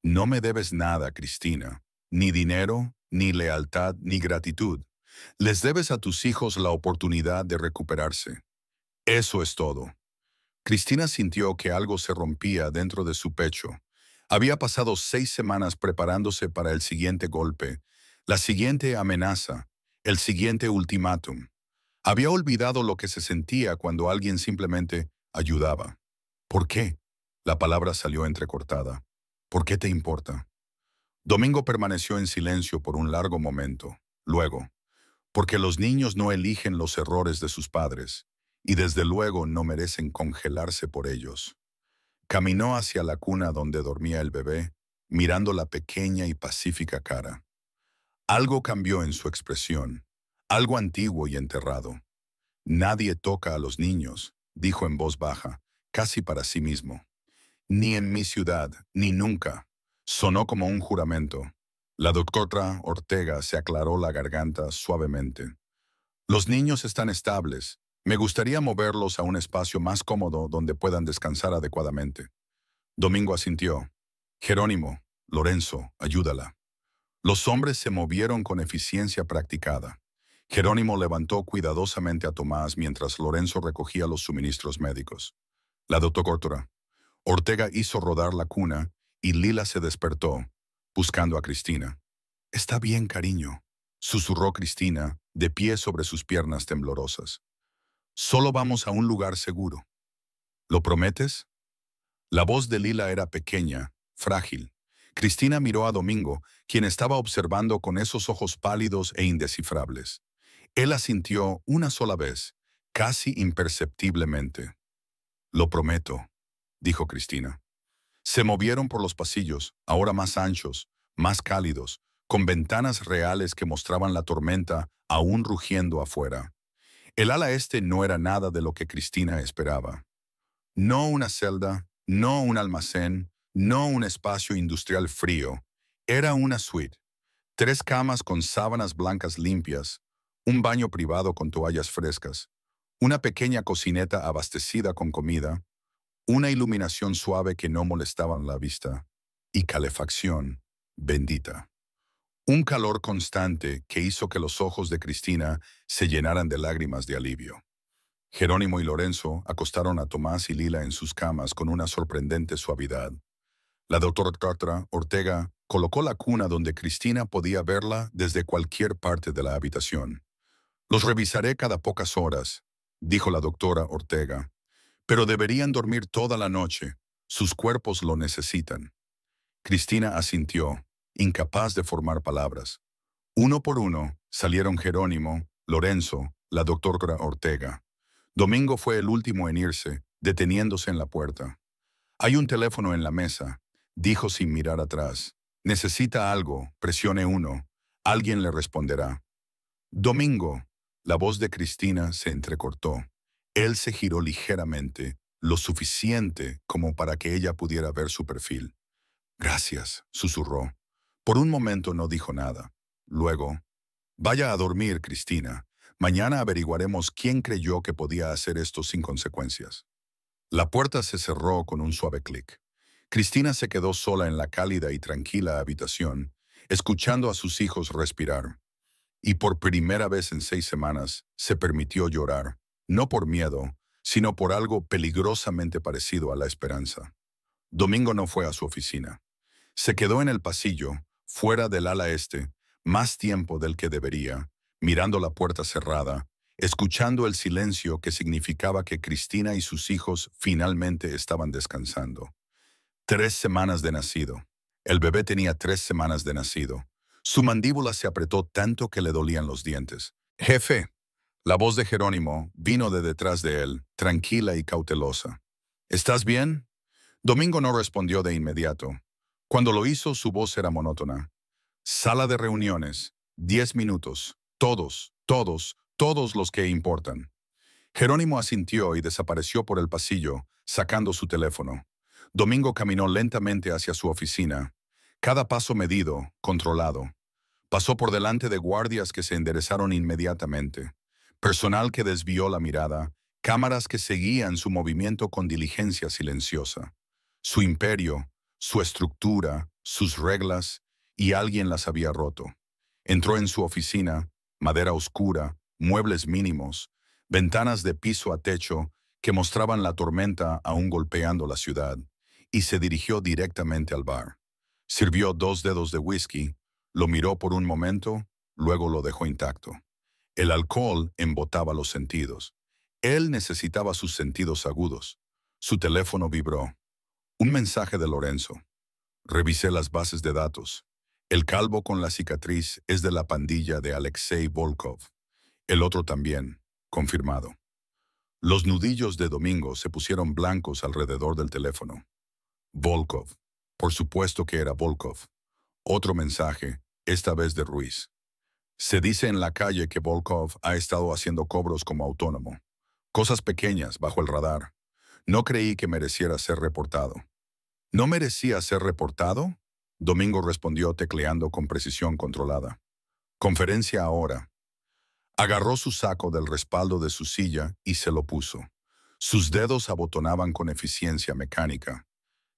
S1: No me debes nada, Cristina. Ni dinero, ni lealtad, ni gratitud. Les debes a tus hijos la oportunidad de recuperarse. Eso es todo. Cristina sintió que algo se rompía dentro de su pecho. Había pasado 6 semanas preparándose para el siguiente golpe, la siguiente amenaza, el siguiente ultimátum. Había olvidado lo que se sentía cuando alguien simplemente ayudaba. ¿Por qué? La palabra salió entrecortada. ¿Por qué te importa? Domingo permaneció en silencio por un largo momento. Luego, porque los niños no eligen los errores de sus padres, y desde luego no merecen congelarse por ellos. Caminó hacia la cuna donde dormía el bebé, mirando la pequeña y pacífica cara. Algo cambió en su expresión, algo antiguo y enterrado. Nadie toca a los niños, dijo en voz baja, casi para sí mismo. Ni en mi ciudad, ni nunca. Sonó como un juramento. La doctora Ortega se aclaró la garganta suavemente. Los niños están estables. Me gustaría moverlos a un espacio más cómodo donde puedan descansar adecuadamente. Domingo asintió. Jerónimo, Lorenzo, ayúdala. Los hombres se movieron con eficiencia practicada. Jerónimo levantó cuidadosamente a Tomás mientras Lorenzo recogía los suministros médicos. La doctora Ortega hizo rodar la cuna y Lila se despertó, buscando a Cristina. «Está bien, cariño», susurró Cristina, de pie sobre sus piernas temblorosas. «Solo vamos a un lugar seguro. ¿Lo prometes?» La voz de Lila era pequeña, frágil. Cristina miró a Domingo, quien estaba observando con esos ojos pálidos e indescifrables. Él asintió una sola vez, casi imperceptiblemente. «Lo prometo», dijo Cristina. Se movieron por los pasillos, ahora más anchos, más cálidos, con ventanas reales que mostraban la tormenta aún rugiendo afuera. El ala este no era nada de lo que Cristina esperaba. No una celda, no un almacén, no un espacio industrial frío. Era una suite. 3 camas con sábanas blancas limpias, un baño privado con toallas frescas, una pequeña cocineta abastecida con comida, una iluminación suave que no molestaba la vista, y calefacción bendita. Un calor constante que hizo que los ojos de Cristina se llenaran de lágrimas de alivio. Jerónimo y Lorenzo acostaron a Tomás y Lila en sus camas con una sorprendente suavidad. La doctora Ortega colocó la cuna donde Cristina podía verla desde cualquier parte de la habitación. «Los revisaré cada pocas horas», dijo la doctora Ortega, «pero deberían dormir toda la noche. Sus cuerpos lo necesitan». Cristina asintió, incapaz de formar palabras. Uno por uno salieron Jerónimo, Lorenzo, la doctora Ortega. Domingo fue el último en irse, deteniéndose en la puerta. «Hay un teléfono en la mesa», dijo sin mirar atrás. «Necesita algo, presione 1. Alguien le responderá. Domingo. La voz de Cristina se entrecortó. Él se giró ligeramente, lo suficiente como para que ella pudiera ver su perfil. Gracias, susurró. Por un momento no dijo nada. Luego, vaya a dormir, Cristina. Mañana averiguaremos quién creyó que podía hacer esto sin consecuencias. La puerta se cerró con un suave clic. Cristina se quedó sola en la cálida y tranquila habitación, escuchando a sus hijos respirar. Y por primera vez en 6 semanas se permitió llorar, no por miedo, sino por algo peligrosamente parecido a la esperanza. Domingo no fue a su oficina. Se quedó en el pasillo, fuera del ala este, más tiempo del que debería, mirando la puerta cerrada, escuchando el silencio que significaba que Cristina y sus hijos finalmente estaban descansando. 3 semanas de nacido. El bebé tenía 3 semanas de nacido. Su mandíbula se apretó tanto que le dolían los dientes. Jefe. La voz de Jerónimo vino de detrás de él, tranquila y cautelosa. ¿Estás bien? Domingo no respondió de inmediato. Cuando lo hizo, su voz era monótona. Sala de reuniones. 10 minutos. Todos los que importan. Jerónimo asintió y desapareció por el pasillo, sacando su teléfono. Domingo caminó lentamente hacia su oficina. Cada paso medido, controlado. Pasó por delante de guardias que se enderezaron inmediatamente. Personal que desvió la mirada. Cámaras que seguían su movimiento con diligencia silenciosa. Su imperio, su estructura, sus reglas, y alguien las había roto. Entró en su oficina, madera oscura, muebles mínimos, ventanas de piso a techo que mostraban la tormenta aún golpeando la ciudad, y se dirigió directamente al bar. Sirvió 2 dedos de whisky, lo miró por un momento, luego lo dejó intacto. El alcohol embotaba los sentidos. Él necesitaba sus sentidos agudos. Su teléfono vibró. Un mensaje de Lorenzo. Revisé las bases de datos. El calvo con la cicatriz es de la pandilla de Alexei Volkov. El otro también, confirmado. Los nudillos de Domingo se pusieron blancos alrededor del teléfono. Volkov. Por supuesto que era Volkov. Otro mensaje, esta vez de Ruiz. Se dice en la calle que Volkov ha estado haciendo cobros como autónomo. Cosas pequeñas, bajo el radar. No creí que mereciera ser reportado. ¿No merecía ser reportado? Domingo respondió tecleando con precisión controlada. Conferencia ahora. Agarró su saco del respaldo de su silla y se lo puso. Sus dedos abotonaban con eficiencia mecánica.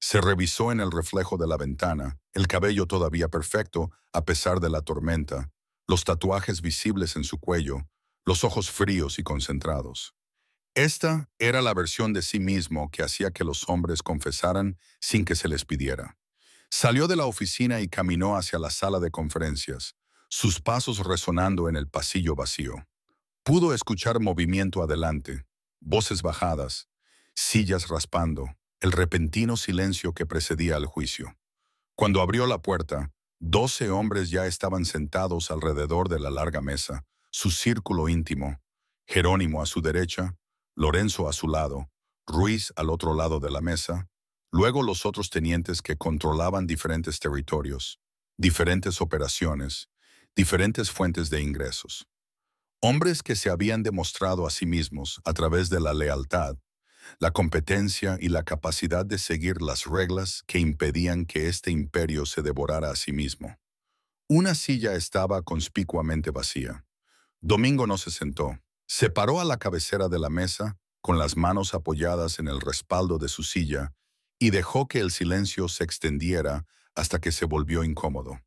S1: Se revisó en el reflejo de la ventana, el cabello todavía perfecto a pesar de la tormenta, los tatuajes visibles en su cuello, los ojos fríos y concentrados. Esta era la versión de sí mismo que hacía que los hombres confesaran sin que se les pidiera. Salió de la oficina y caminó hacia la sala de conferencias, sus pasos resonando en el pasillo vacío. Pudo escuchar movimiento adelante, voces bajadas, sillas raspando, el repentino silencio que precedía al juicio. Cuando abrió la puerta, 12 hombres ya estaban sentados alrededor de la larga mesa, su círculo íntimo, Jerónimo a su derecha, Lorenzo a su lado, Ruiz al otro lado de la mesa, luego los otros tenientes que controlaban diferentes territorios, diferentes operaciones, diferentes fuentes de ingresos. Hombres que se habían demostrado a sí mismos a través de la lealtad, la competencia y la capacidad de seguir las reglas que impedían que este imperio se devorara a sí mismo. Una silla estaba conspicuamente vacía. Domingo no se sentó. Se paró a la cabecera de la mesa, con las manos apoyadas en el respaldo de su silla, y dejó que el silencio se extendiera hasta que se volvió incómodo.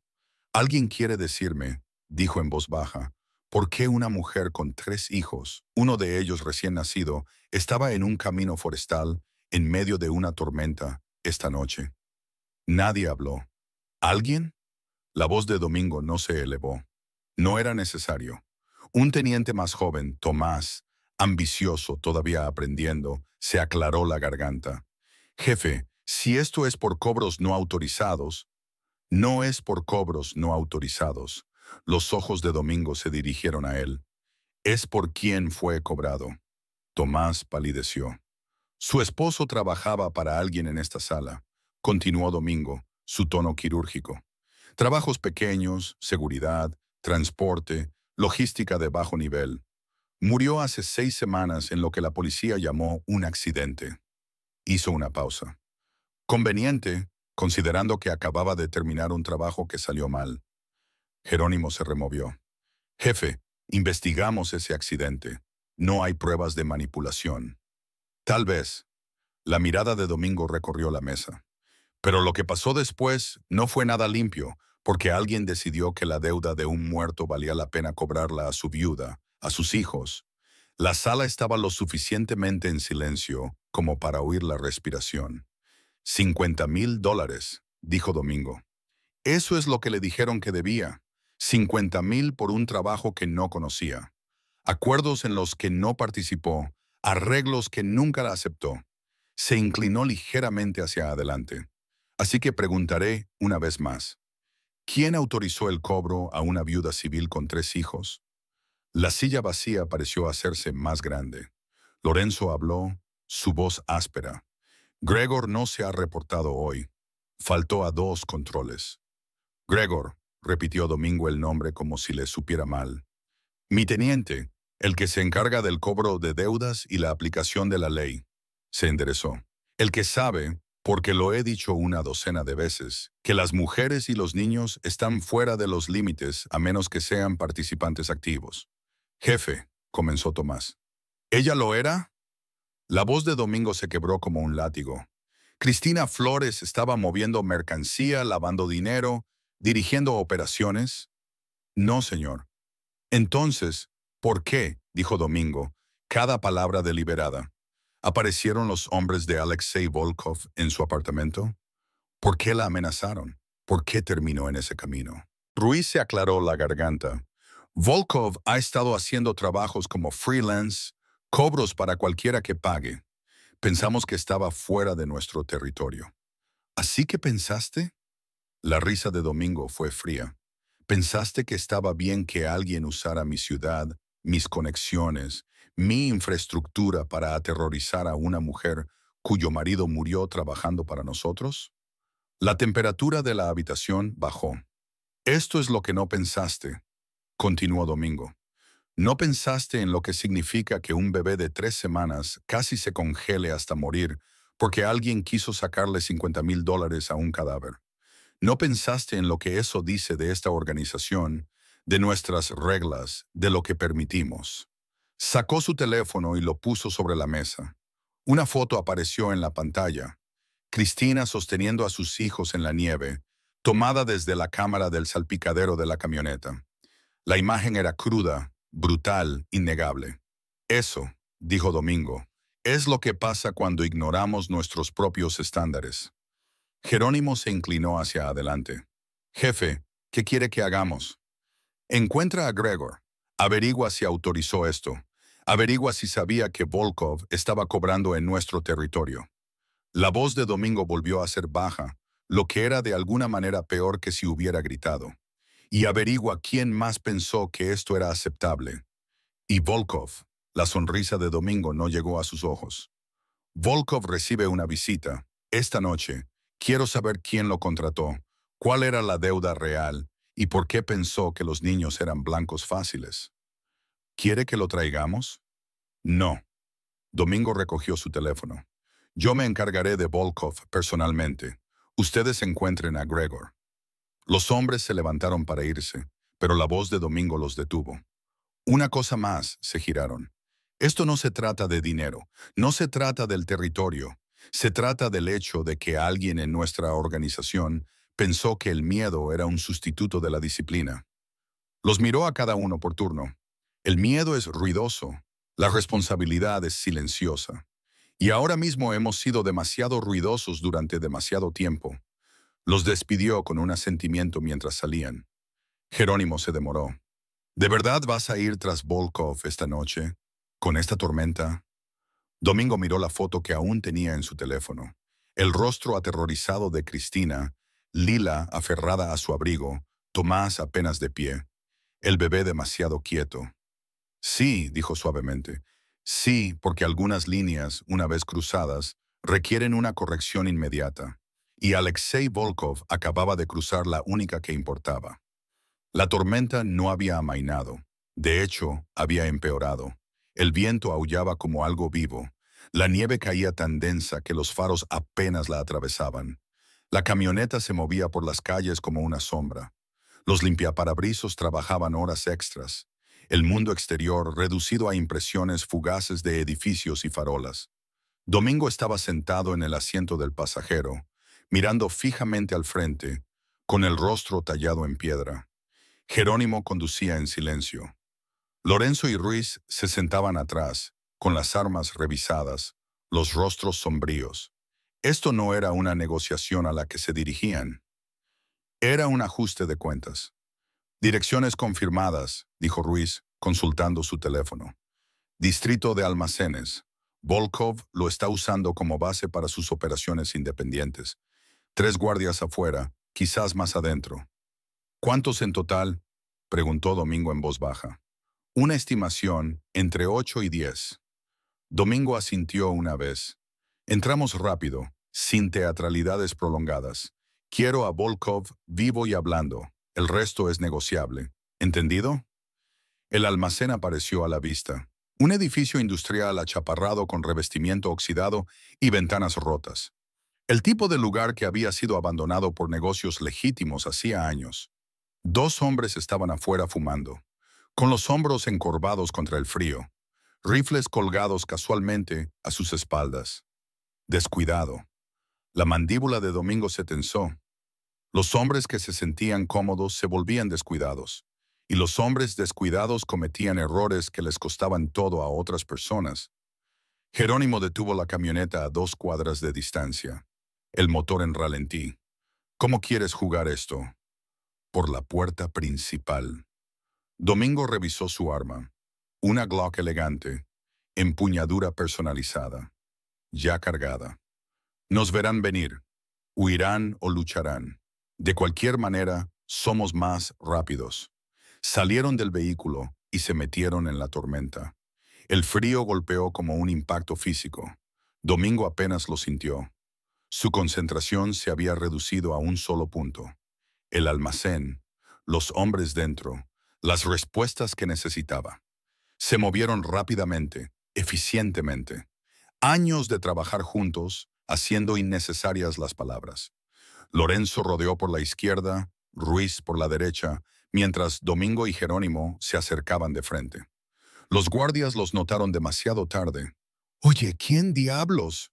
S1: «Alguien quiere decirme», dijo en voz baja, «por qué una mujer con 3 hijos, uno de ellos recién nacido, estaba en un camino forestal, en medio de una tormenta, esta noche». Nadie habló. ¿Alguien? La voz de Domingo no se elevó. No era necesario. Un teniente más joven, Tomás, ambicioso, todavía aprendiendo, se aclaró la garganta. «Jefe, si esto es por cobros no autorizados». «No es por cobros no autorizados». Los ojos de Domingo se dirigieron a él. «Es por quién fue cobrado». Tomás palideció. «Su esposo trabajaba para alguien en esta sala», continuó Domingo, su tono quirúrgico. «Trabajos pequeños, seguridad, transporte, logística de bajo nivel. Murió hace 6 semanas en lo que la policía llamó un accidente. Hizo una pausa. Conveniente, considerando que acababa de terminar un trabajo que salió mal. Jerónimo se removió. Jefe, investigamos ese accidente. No hay pruebas de manipulación. Tal vez. La mirada de Domingo recorrió la mesa. Pero lo que pasó después no fue nada limpio, porque alguien decidió que la deuda de un muerto valía la pena cobrarla a su viuda, a sus hijos. La sala estaba lo suficientemente en silencio como para oír la respiración. $50,000, dijo Domingo. Eso es lo que le dijeron que debía. 50,000 por un trabajo que no conocía. Acuerdos en los que no participó, arreglos que nunca aceptó. Se inclinó ligeramente hacia adelante. Así que preguntaré una vez más. ¿Quién autorizó el cobro a una viuda civil con 3 hijos? La silla vacía pareció hacerse más grande. Lorenzo habló, su voz áspera. Gregor no se ha reportado hoy. Faltó a 2 controles. Gregor, repitió Domingo el nombre como si le supiera mal. Mi teniente, el que se encarga del cobro de deudas y la aplicación de la ley. Se enderezó. El que sabe, porque lo he dicho una docena de veces, que las mujeres y los niños están fuera de los límites a menos que sean participantes activos. Jefe, comenzó Tomás. ¿Ella lo era? La voz de Domingo se quebró como un látigo. Cristina Flores estaba moviendo mercancía, lavando dinero, dirigiendo operaciones. No, señor. Entonces, ¿por qué? Dijo Domingo, cada palabra deliberada. ¿Aparecieron los hombres de Alexei Volkov en su apartamento? ¿Por qué la amenazaron? ¿Por qué terminó en ese camino? Ruiz se aclaró la garganta. Volkov ha estado haciendo trabajos como freelance, cobros para cualquiera que pague. Pensamos que estaba fuera de nuestro territorio. ¿Así que pensaste? La risa de Domingo fue fría. ¿Pensaste que estaba bien que alguien usara mi ciudad, mis conexiones, mi infraestructura para aterrorizar a una mujer cuyo marido murió trabajando para nosotros? La temperatura de la habitación bajó. Esto es lo que no pensaste, continuó Domingo. No pensaste en lo que significa que un bebé de 3 semanas casi se congele hasta morir porque alguien quiso sacarle $50,000 a un cadáver. No pensaste en lo que eso dice de esta organización, de nuestras reglas, de lo que permitimos. Sacó su teléfono y lo puso sobre la mesa. Una foto apareció en la pantalla. Cristina sosteniendo a sus hijos en la nieve, tomada desde la cámara del salpicadero de la camioneta. La imagen era cruda, brutal, innegable. Eso, dijo Domingo, es lo que pasa cuando ignoramos nuestros propios estándares. Jerónimo se inclinó hacia adelante. Jefe, ¿qué quiere que hagamos? Encuentra a Gregor. Averigua si autorizó esto. Averigua si sabía que Volkov estaba cobrando en nuestro territorio. La voz de Domingo volvió a ser baja, lo que era de alguna manera peor que si hubiera gritado. Y averigua quién más pensó que esto era aceptable. Y Volkov. La sonrisa de Domingo no llegó a sus ojos. Volkov recibe una visita. Esta noche. Quiero saber quién lo contrató, cuál era la deuda real y por qué pensó que los niños eran blancos fáciles. ¿Quiere que lo traigamos? No. Domingo recogió su teléfono. Yo me encargaré de Volkov personalmente. Ustedes encuentren a Gregor. Los hombres se levantaron para irse, pero la voz de Domingo los detuvo. Una cosa más, se giraron. Esto no se trata de dinero, no se trata del territorio. Se trata del hecho de que alguien en nuestra organización pensó que el miedo era un sustituto de la disciplina. Los miró a cada uno por turno. El miedo es ruidoso, la responsabilidad es silenciosa. Y ahora mismo hemos sido demasiado ruidosos durante demasiado tiempo. Los despidió con un asentimiento mientras salían. Jerónimo se demoró. ¿De verdad vas a ir tras Volkov esta noche? ¿Con esta tormenta? Domingo miró la foto que aún tenía en su teléfono. El rostro aterrorizado de Cristina, Lila aferrada a su abrigo, Tomás apenas de pie, el bebé demasiado quieto. Sí, dijo suavemente. Sí, porque algunas líneas, una vez cruzadas, requieren una corrección inmediata. Y Alexei Volkov acababa de cruzar la única que importaba. La tormenta no había amainado. De hecho, había empeorado. El viento aullaba como algo vivo. La nieve caía tan densa que los faros apenas la atravesaban. La camioneta se movía por las calles como una sombra. Los limpiaparabrizos trabajaban horas extras. El mundo exterior reducido a impresiones fugaces de edificios y farolas. Domingo estaba sentado en el asiento del pasajero, mirando fijamente al frente, con el rostro tallado en piedra. Jerónimo conducía en silencio. Lorenzo y Ruiz se sentaban atrás, con las armas revisadas, los rostros sombríos. Esto no era una negociación a la que se dirigían. Era un ajuste de cuentas. Direcciones confirmadas, dijo Ruiz, consultando su teléfono. Distrito de almacenes. Volkov lo está usando como base para sus operaciones independientes. 3 guardias afuera, quizás más adentro. ¿Cuántos en total?, preguntó Domingo en voz baja. Una estimación entre 8 y 10. Domingo asintió una vez. Entramos rápido, sin teatralidades prolongadas. Quiero a Volkov vivo y hablando. El resto es negociable. ¿Entendido? El almacén apareció a la vista. Un edificio industrial achaparrado con revestimiento oxidado y ventanas rotas. El tipo de lugar que había sido abandonado por negocios legítimos hacía años. 2 hombres estaban afuera fumando, con los hombros encorvados contra el frío, rifles colgados casualmente a sus espaldas. Descuidado. La mandíbula de Domingo se tensó. Los hombres que se sentían cómodos se volvían descuidados, y los hombres descuidados cometían errores que les costaban todo a otras personas. Jerónimo detuvo la camioneta a 2 cuadras de distancia, el motor en ralentí. ¿Cómo quieres jugar esto? Por la puerta principal. Domingo revisó su arma, una Glock elegante, empuñadura personalizada, ya cargada. Nos verán venir, huirán o lucharán. De cualquier manera, somos más rápidos. Salieron del vehículo y se metieron en la tormenta. El frío golpeó como un impacto físico. Domingo apenas lo sintió. Su concentración se había reducido a un solo punto. El almacén, los hombres dentro, las respuestas que necesitaba. Se movieron rápidamente, eficientemente. Años de trabajar juntos, haciendo innecesarias las palabras. Lorenzo rodeó por la izquierda, Ruiz por la derecha, mientras Domingo y Jerónimo se acercaban de frente. Los guardias los notaron demasiado tarde. «Oye, ¿quién diablos?».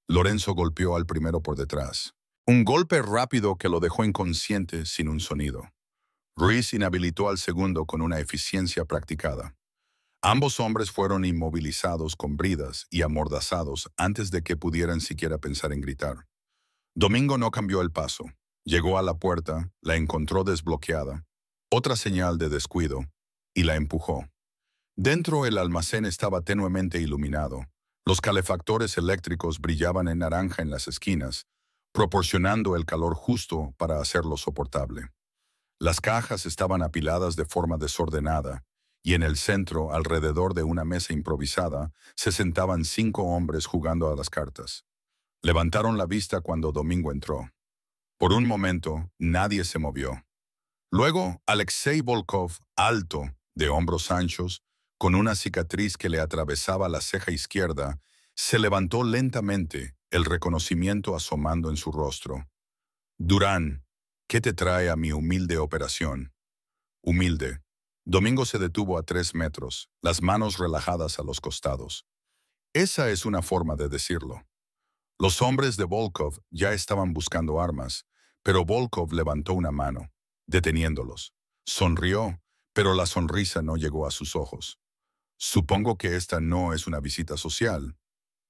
S1: Lorenzo golpeó al primero por detrás. Un golpe rápido que lo dejó inconsciente sin un sonido. Ruiz inhabilitó al segundo con una eficiencia practicada. Ambos hombres fueron inmovilizados con bridas y amordazados antes de que pudieran siquiera pensar en gritar. Domingo no cambió el paso. Llegó a la puerta, la encontró desbloqueada, otra señal de descuido, y la empujó. Dentro el almacén estaba tenuemente iluminado. Los calefactores eléctricos brillaban en naranja en las esquinas, proporcionando el calor justo para hacerlo soportable. Las cajas estaban apiladas de forma desordenada, y en el centro, alrededor de una mesa improvisada, se sentaban 5 hombres jugando a las cartas. Levantaron la vista cuando Domingo entró. Por un momento, nadie se movió. Luego, Alexei Volkov, alto, de hombros anchos, con una cicatriz que le atravesaba la ceja izquierda, se levantó lentamente, el reconocimiento asomando en su rostro. «Durán, ¿qué te trae a mi humilde operación?» Humilde. Domingo se detuvo a 3 metros, las manos relajadas a los costados. Esa es una forma de decirlo. Los hombres de Volkov ya estaban buscando armas, pero Volkov levantó una mano, deteniéndolos. Sonrió, pero la sonrisa no llegó a sus ojos. «Supongo que esta no es una visita social.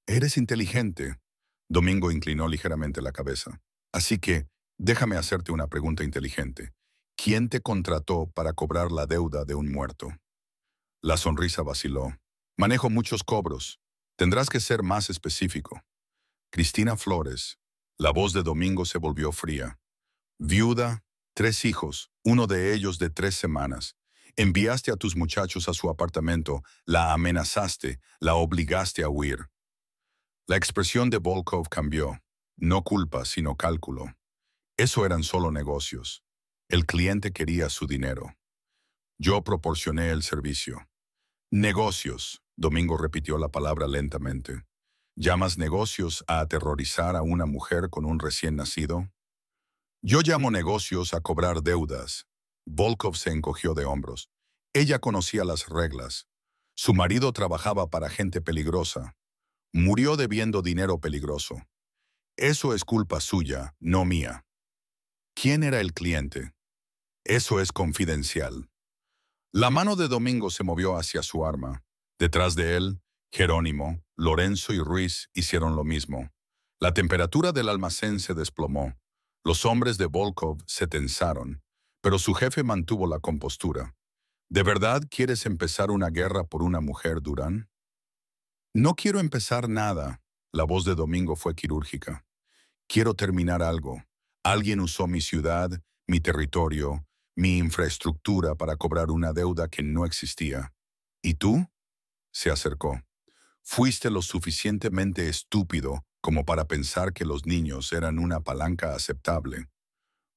S1: Eres inteligente». Domingo inclinó ligeramente la cabeza. «Así que, déjame hacerte una pregunta inteligente. ¿Quién te contrató para cobrar la deuda de un muerto?» La sonrisa vaciló. «Manejo muchos cobros. Tendrás que ser más específico». «Cristina Flores». La voz de Domingo se volvió fría. «Viuda, 3 hijos, uno de ellos de 3 semanas. Enviaste a tus muchachos a su apartamento, la amenazaste, la obligaste a huir». La expresión de Volkov cambió. No culpa, sino cálculo. Eso eran solo negocios. El cliente quería su dinero. Yo proporcioné el servicio. Negocios. Domingo repitió la palabra lentamente. ¿Llamas negocios a aterrorizar a una mujer con un recién nacido? Yo llamo negocios a cobrar deudas. Volkov se encogió de hombros. Ella conocía las reglas. Su marido trabajaba para gente peligrosa. Murió debiendo dinero peligroso. Eso es culpa suya, no mía. ¿Quién era el cliente? Eso es confidencial. La mano de Domingo se movió hacia su arma. Detrás de él, Jerónimo, Lorenzo y Ruiz hicieron lo mismo. La temperatura del almacén se desplomó. Los hombres de Volkov se tensaron, pero su jefe mantuvo la compostura. ¿De verdad quieres empezar una guerra por una mujer, Durán? No quiero empezar nada. La voz de Domingo fue quirúrgica. Quiero terminar algo. Alguien usó mi ciudad, mi territorio, mi infraestructura para cobrar una deuda que no existía. ¿Y tú? Se acercó. Fuiste lo suficientemente estúpido como para pensar que los niños eran una palanca aceptable.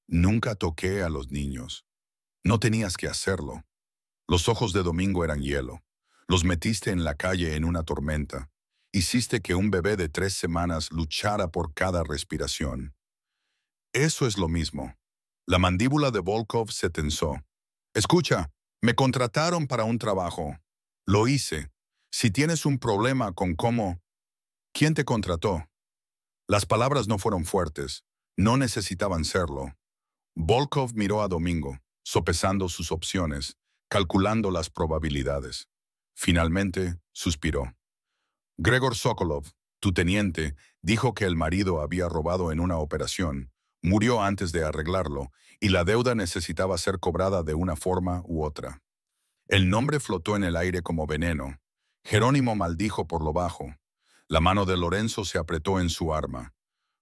S1: Nunca toqué a los niños. No tenías que hacerlo. Los ojos de Domingo eran hielo. Los metiste en la calle en una tormenta. Hiciste que un bebé de 3 semanas luchara por cada respiración. Eso es lo mismo. La mandíbula de Volkov se tensó. Escucha, me contrataron para un trabajo. Lo hice. Si tienes un problema con cómo... ¿Quién te contrató? Las palabras no fueron fuertes. No necesitaban serlo. Volkov miró a Domingo, sopesando sus opciones, calculando las probabilidades. Finalmente, suspiró. Gregor Sokolov, tu teniente, dijo que el marido había robado en una operación, murió antes de arreglarlo, y la deuda necesitaba ser cobrada de una forma u otra. El nombre flotó en el aire como veneno. Jerónimo maldijo por lo bajo. La mano de Lorenzo se apretó en su arma.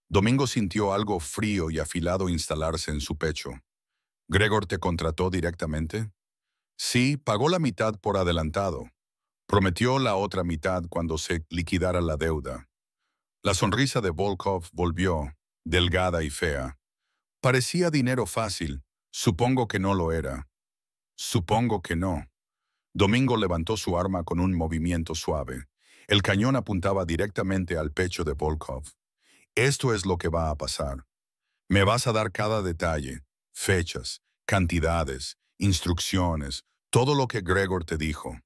S1: Domingo sintió algo frío y afilado instalarse en su pecho. ¿Gregor te contrató directamente? Sí, pagó la mitad por adelantado. Prometió la otra mitad cuando se liquidara la deuda. La sonrisa de Volkov volvió, delgada y fea. Parecía dinero fácil. Supongo que no lo era. Supongo que no. Domingo levantó su arma con un movimiento suave. El cañón apuntaba directamente al pecho de Volkov. Esto es lo que va a pasar. Me vas a dar cada detalle, fechas, cantidades, instrucciones, todo lo que Gregor te dijo.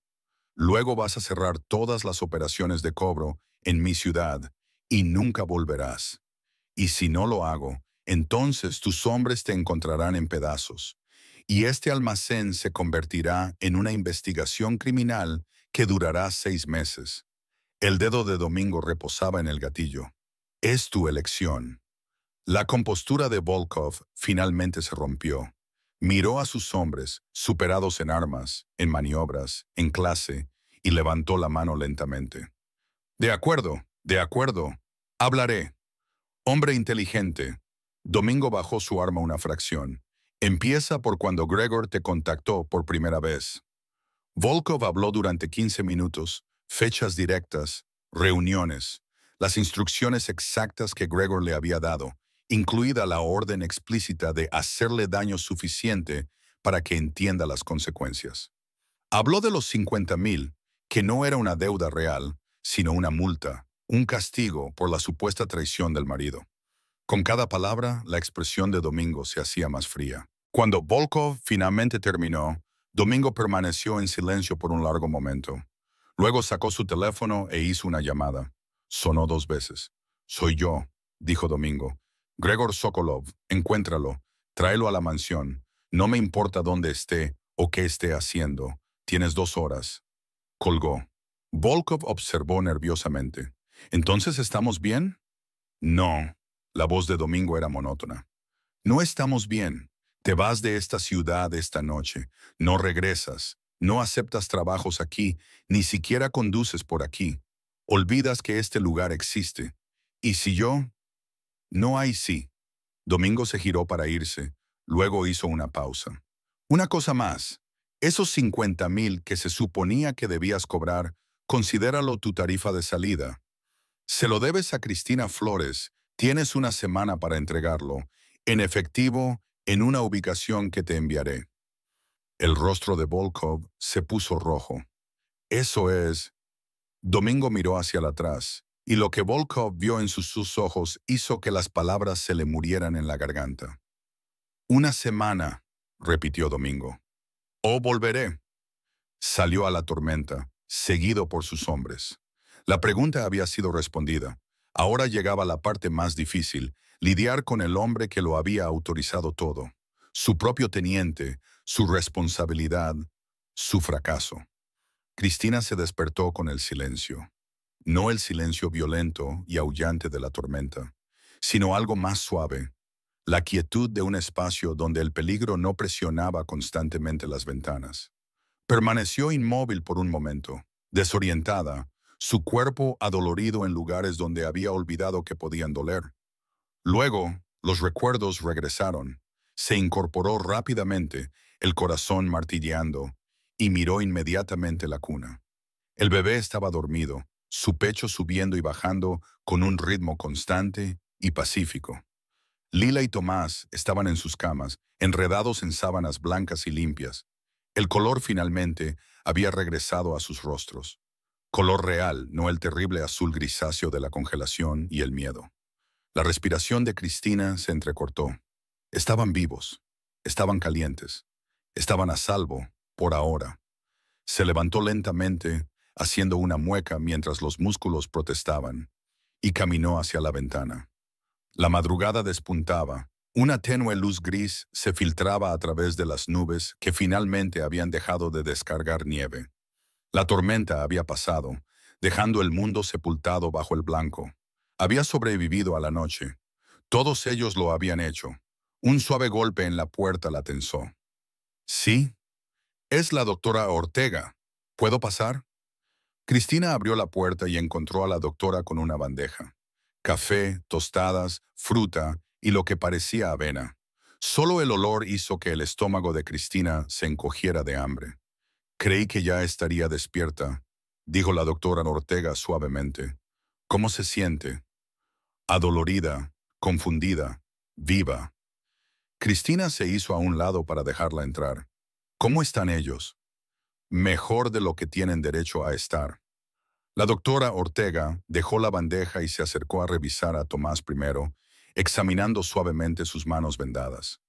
S1: Luego vas a cerrar todas las operaciones de cobro en mi ciudad y nunca volverás. Y si no lo hago, entonces tus hombres te encontrarán en pedazos. Y este almacén se convertirá en una investigación criminal que durará 6 meses. El dedo de Domingo reposaba en el gatillo. Es tu elección. La compostura de Volkov finalmente se rompió. Miró a sus hombres, superados en armas, en maniobras, en clase, y levantó la mano lentamente. De acuerdo, hablaré. Hombre inteligente. Domingo bajó su arma una fracción. Empieza por cuando Gregor te contactó por primera vez. Volkov habló durante 15 minutos, fechas directas, reuniones, las instrucciones exactas que Gregor le había dado, incluida la orden explícita de hacerle daño suficiente para que entienda las consecuencias. Habló de los 50,000, que no era una deuda real, sino una multa, un castigo por la supuesta traición del marido. Con cada palabra, la expresión de Domingo se hacía más fría. Cuando Volkov finalmente terminó, Domingo permaneció en silencio por un largo momento. Luego sacó su teléfono e hizo una llamada. Sonó 2 veces. «Soy yo», dijo Domingo. «Gregor Sokolov, encuéntralo. Tráelo a la mansión. No me importa dónde esté o qué esté haciendo. Tienes 2 horas». Colgó. Volkov observó nerviosamente. «¿Entonces estamos bien?» «No». La voz de Domingo era monótona. «No estamos bien. Te vas de esta ciudad esta noche. No regresas. No aceptas trabajos aquí. Ni siquiera conduces por aquí. Olvidas que este lugar existe. ¿Y si yo...?» «No hay sí». Domingo se giró para irse. Luego hizo una pausa. «Una cosa más. Esos 50,000 que se suponía que debías cobrar, considéralo tu tarifa de salida. Se lo debes a Cristina Flores. Tienes una semana para entregarlo, en efectivo, en una ubicación que te enviaré. El rostro de Volkov se puso rojo. Eso es. Domingo miró hacia atrás, y lo que Volkov vio en sus ojos hizo que las palabras se le murieran en la garganta. Una semana, repitió Domingo. O volveré. Salió a la tormenta, seguido por sus hombres. La pregunta había sido respondida. Ahora llegaba la parte más difícil, lidiar con el hombre que lo había autorizado todo. Su propio teniente, su responsabilidad, su fracaso. Cristina se despertó con el silencio. No el silencio violento y aullante de la tormenta, sino algo más suave, la quietud de un espacio donde el peligro no presionaba constantemente las ventanas. Permaneció inmóvil por un momento, desorientada, su cuerpo adolorido en lugares donde había olvidado que podían doler. Luego, los recuerdos regresaron. Se incorporó rápidamente, el corazón martilleando, y miró inmediatamente la cuna. El bebé estaba dormido, su pecho subiendo y bajando con un ritmo constante y pacífico. Lila y Tomás estaban en sus camas, enredados en sábanas blancas y limpias. El color finalmente había regresado a sus rostros. Color real, no el terrible azul grisáceo de la congelación y el miedo. La respiración de Cristina se entrecortó. Estaban vivos, estaban calientes, estaban a salvo, por ahora. Se levantó lentamente, haciendo una mueca mientras los músculos protestaban, y caminó hacia la ventana. La madrugada despuntaba. Una tenue luz gris se filtraba a través de las nubes que finalmente habían dejado de descargar nieve. La tormenta había pasado, dejando el mundo sepultado bajo el blanco. Había sobrevivido a la noche. Todos ellos lo habían hecho. Un suave golpe en la puerta la tensó. «Sí, es la doctora Ortega. ¿Puedo pasar?» Cristina abrió la puerta y encontró a la doctora con una bandeja. Café, tostadas, fruta y lo que parecía avena. Solo el olor hizo que el estómago de Cristina se encogiera de hambre. «Creí que ya estaría despierta», dijo la doctora Ortega suavemente. «¿Cómo se siente?» «Adolorida, confundida, viva». Cristina se hizo a un lado para dejarla entrar. «¿Cómo están ellos?» «Mejor de lo que tienen derecho a estar». La doctora Ortega dejó la bandeja y se acercó a revisar a Tomás primero, examinando suavemente sus manos vendadas.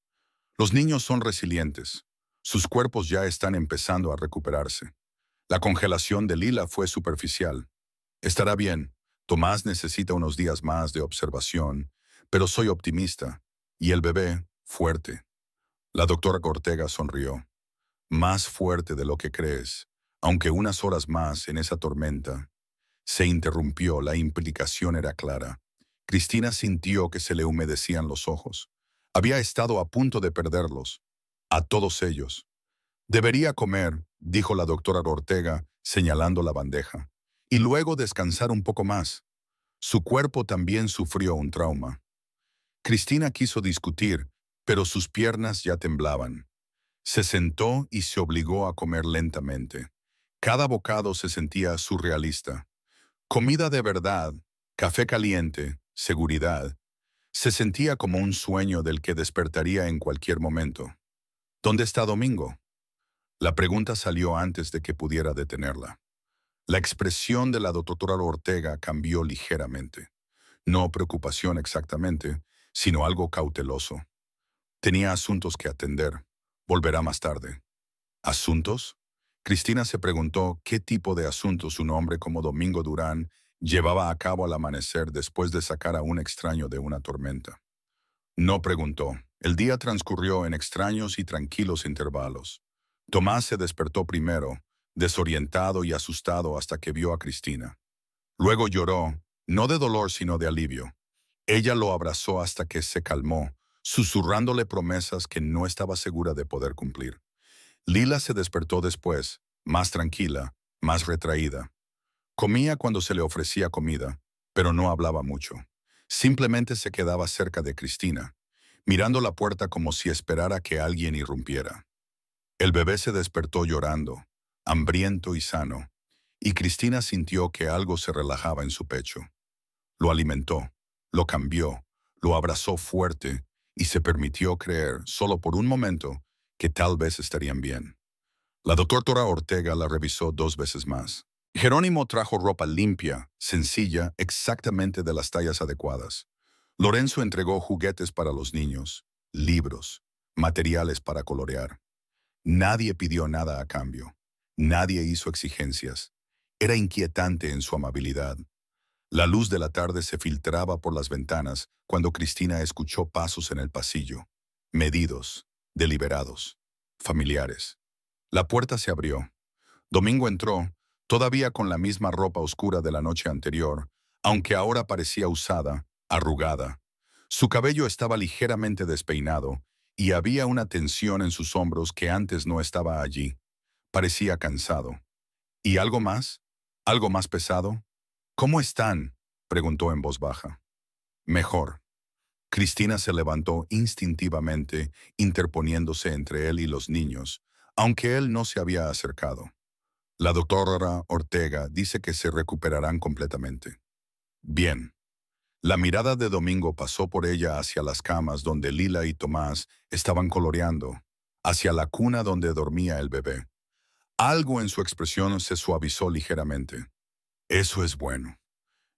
S1: «Los niños son resilientes. Sus cuerpos ya están empezando a recuperarse. La congelación de Lila fue superficial. Estará bien. Tomás necesita unos días más de observación, pero soy optimista. Y el bebé, fuerte». La doctora Ortega sonrió. «Más fuerte de lo que crees, aunque unas horas más en esa tormenta». Se interrumpió, la implicación era clara. Cristina sintió que se le humedecían los ojos. Había estado a punto de perderlos. A todos ellos. «Debería comer», dijo la doctora Ortega, señalando la bandeja, «y luego descansar un poco más». Su cuerpo también sufrió un trauma. Cristina quiso discutir, pero sus piernas ya temblaban. Se sentó y se obligó a comer lentamente. Cada bocado se sentía surrealista. Comida de verdad, café caliente, seguridad. Se sentía como un sueño del que despertaría en cualquier momento. «¿Dónde está Domingo?» La pregunta salió antes de que pudiera detenerla. La expresión de la doctora Ortega cambió ligeramente. No preocupación exactamente, sino algo cauteloso. Tenía asuntos que atender. Volverá más tarde. ¿Asuntos? Cristina se preguntó qué tipo de asuntos un hombre como Domingo Durán llevaba a cabo al amanecer después de sacar a un extraño de una tormenta. No preguntó. El día transcurrió en extraños y tranquilos intervalos. Tomás se despertó primero, desorientado y asustado hasta que vio a Cristina. Luego lloró, no de dolor sino de alivio. Ella lo abrazó hasta que se calmó, susurrándole promesas que no estaba segura de poder cumplir. Lila se despertó después, más tranquila, más retraída. Comía cuando se le ofrecía comida, pero no hablaba mucho. Simplemente se quedaba cerca de Cristina, mirando la puerta como si esperara que alguien irrumpiera. El bebé se despertó llorando, hambriento y sano, y Cristina sintió que algo se relajaba en su pecho. Lo alimentó, lo cambió, lo abrazó fuerte, y se permitió creer, solo por un momento, que tal vez estarían bien. La doctora Ortega la revisó 2 veces más. Jerónimo trajo ropa limpia, sencilla, exactamente de las tallas adecuadas. Lorenzo entregó juguetes para los niños, libros, materiales para colorear. Nadie pidió nada a cambio. Nadie hizo exigencias. Era inquietante en su amabilidad. La luz de la tarde se filtraba por las ventanas cuando Cristina escuchó pasos en el pasillo. Medidos, deliberados, familiares. La puerta se abrió. Domingo entró, todavía con la misma ropa oscura de la noche anterior, aunque ahora parecía usada, arrugada. Su cabello estaba ligeramente despeinado y había una tensión en sus hombros que antes no estaba allí. Parecía cansado. ¿Y algo más? ¿Algo más pesado? ¿Cómo están?, preguntó en voz baja. Mejor. Cristina se levantó instintivamente, interponiéndose entre él y los niños, aunque él no se había acercado. La doctora Ortega dice que se recuperarán completamente. Bien. La mirada de Domingo pasó por ella hacia las camas donde Lila y Tomás estaban coloreando, hacia la cuna donde dormía el bebé. Algo en su expresión se suavizó ligeramente. Eso es bueno.